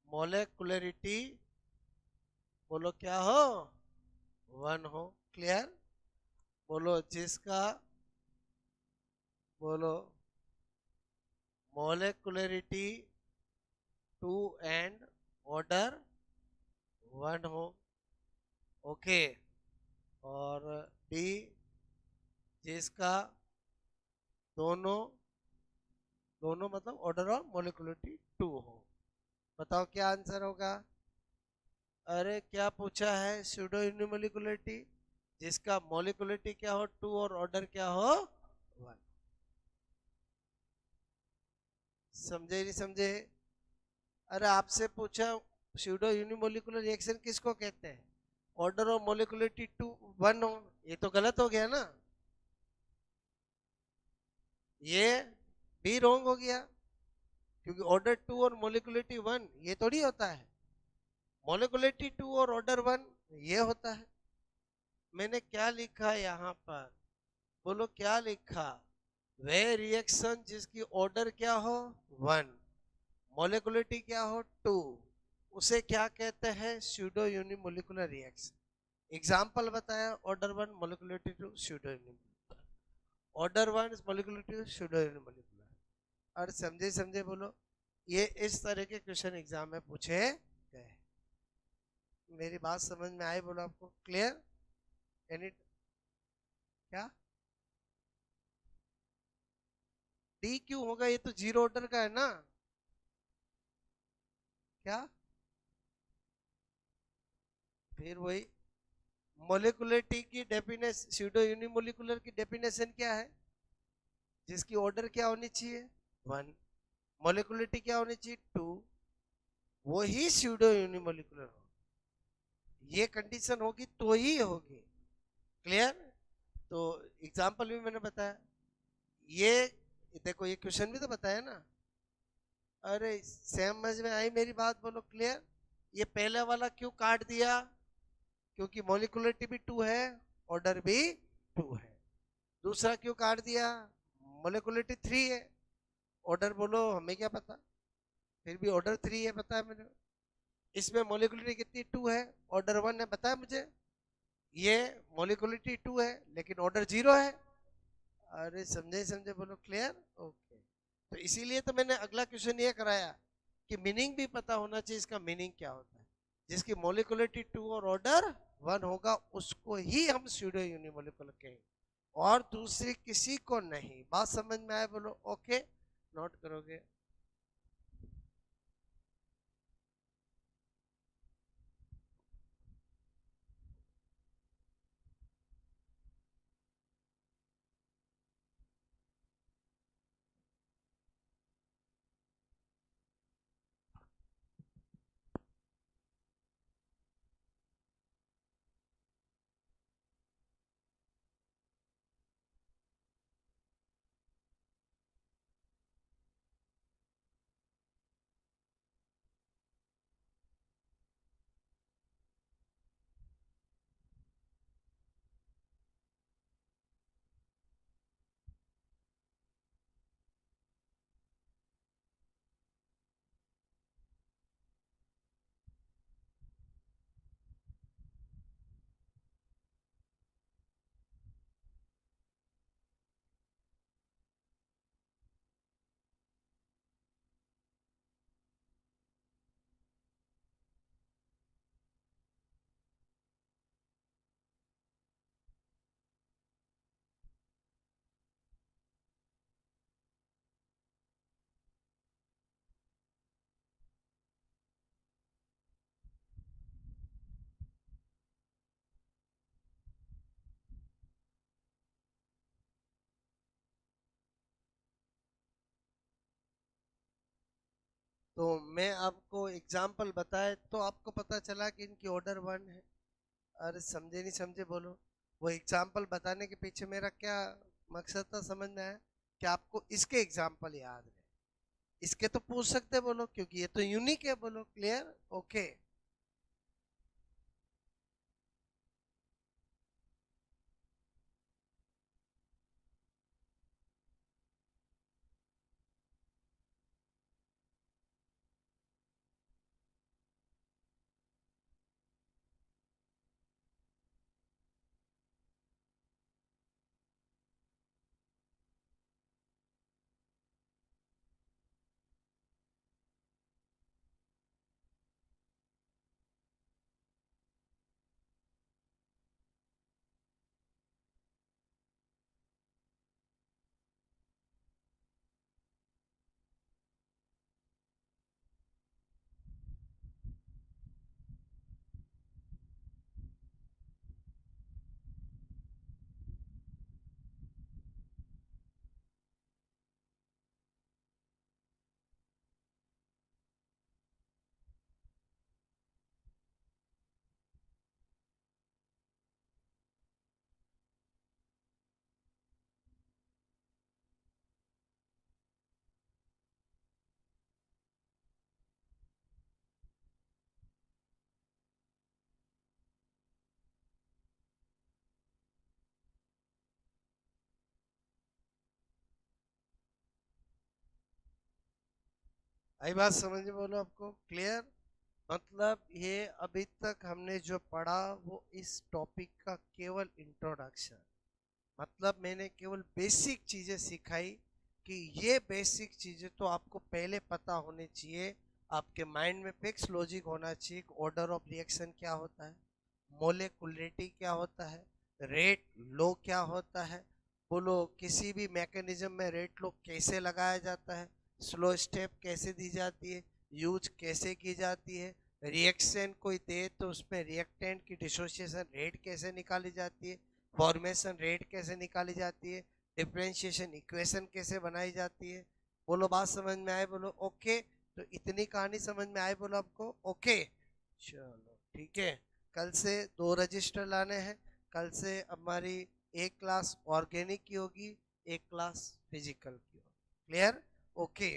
मोलिकुलरिटी, बोलो क्या हो, 1 हो, क्लियर। बोलो जिसका, बोलो मोलिकुलरिटी 2 एंड ऑर्डर 1 हो, ओके। और डी जिसका दोनों दोनों मतलब ऑर्डर ऑफ मोलिकुलरिटी 2 हो। बताओ क्या आंसर होगा। अरे क्या पूछा है, स्यूडो यूनिमोलिकुलरिटी जिसका मोलिकुलरिटी क्या हो 2 और ऑर्डर क्या हो 1। समझे नहीं समझे। अरे आपसे पूछा स्यूडो यूनिमोलिकुलर रिएक्शन किसको कहते हैं, ऑर्डर ऑफ मोलिकुलरिटी 2 1 हो, ये तो गलत हो गया ना, ये भी रॉन्ग हो गया, क्योंकि ऑर्डर 2 और मोलिकुलरिटी 1 ये थोड़ी होता है, मोलिकुलरिटी 2 और ऑर्डर 1 ये होता है। मैंने क्या लिखा यहाँ पर, बोलो क्या लिखा, वे रिएक्शन जिसकी ऑर्डर क्या हो 1, मोलिकुलरिटी क्या हो 2, उसे क्या कहते हैं, स्यूडो यूनिमोलिकुलर रिएक्शन। एग्जाम्पल बताया, order 1 molecularity 2 pseudo unimolecular, order 1 molecularity 2 pseudo unimolecular. और समझे समझे बोलो, ये इस तरह के क्वेश्चन एग्जाम में पूछे गए। मेरी बात समझ में आई बोलो, आपको क्लियर एनी क्या, डी क्यों होगा, ये तो जीरो ऑर्डर का है ना, क्या फिर वही मोलिकुलरिटी की डेफिनेशन, स्यूडो यूनिमोलिकुलर की डेफिनेशन क्या है, जिसकी ऑर्डर क्या होनी चाहिए 1, मोलिकुलरिटी क्या होनी चाहिए 2, वो ही स्यूडो यूनिमोलिकुलर हो, ये कंडीशन होगी तो ही होगी। क्लियर। तो एग्जांपल भी मैंने बताया, ये देखो ये क्वेश्चन भी तो बताया ना। अरे समझ में आई मेरी बात, बोलो क्लियर। ये पहले वाला क्यों काट दिया, क्योंकि मोलिकुलरिटी भी 2 है, ऑर्डर भी 2 है। दूसरा क्यों काट दिया, मोलिकुलरिटी 3 है, ऑर्डर बोलो हमें क्या पता, फिर भी ऑर्डर 3 है पता है मुझे। इसमें मोलिकुलरिटी कितनी 2 है, ऑर्डर 1 है पता है मुझे, ये मोलिकुलरिटी 2 है लेकिन ऑर्डर 0 है। अरे समझे समझे बोलो क्लियर। ओके, तो इसीलिए तो मैंने अगला क्वेश्चन ये कराया कि मीनिंग भी पता होना चाहिए, इसका मीनिंग क्या होता है, जिसकी मोलिकुलरिटी 2 और ऑर्डर 1 होगा उसको ही हम स्यूडो यूनिमोलिकुलर कहेंगे, और दूसरे किसी को नहीं। बात समझ में आए बोलो ओके, नोट करोगे। तो मैं आपको एग्जाम्पल बताए तो आपको पता चला कि इनकी ऑर्डर 1 है। अरे समझे नहीं समझे बोलो, वो एग्जाम्पल बताने के पीछे मेरा क्या मकसद था समझ में आया, कि आपको इसके एग्जाम्पल याद रहे, इसके तो पूछ सकते बोलो क्योंकि ये तो यूनिक है बोलो। Clear okay. आई बात समझ में? बोलो आपको क्लियर? मतलब ये अभी तक हमने जो पढ़ा वो इस टॉपिक का केवल इंट्रोडक्शन, मतलब मैंने केवल बेसिक चीजें सिखाई कि ये बेसिक चीजें तो आपको पहले पता होनी चाहिए, आपके माइंड में फिक्स लॉजिक होना चाहिए। ऑर्डर ऑफ रिएक्शन क्या होता है, मोलेकुलरिटी क्या होता है, रेट लो क्या होता है, बोलो किसी भी मैकेनिज्म में रेट लो कैसे लगाया जाता है, स्लो स्टेप कैसे दी जाती है, यूज कैसे की जाती है, रिएक्शन कोई दे तो उसमें रिएक्टेंट की डिसोसिएशन रेट कैसे निकाली जाती है, फॉर्मेशन रेट कैसे निकाली जाती है, डिफरेंशिएशन इक्वेशन कैसे बनाई जाती है। बोलो बात समझ में आए? बोलो ओके। तो इतनी कहानी समझ में आए? बोलो आपको ओके। चलो ठीक है, कल से 2 रजिस्टर लाने हैं। कल से हमारी एक क्लास ऑर्गेनिक की होगी, एक क्लास फिजिकल की होगी। क्लियर? ओके।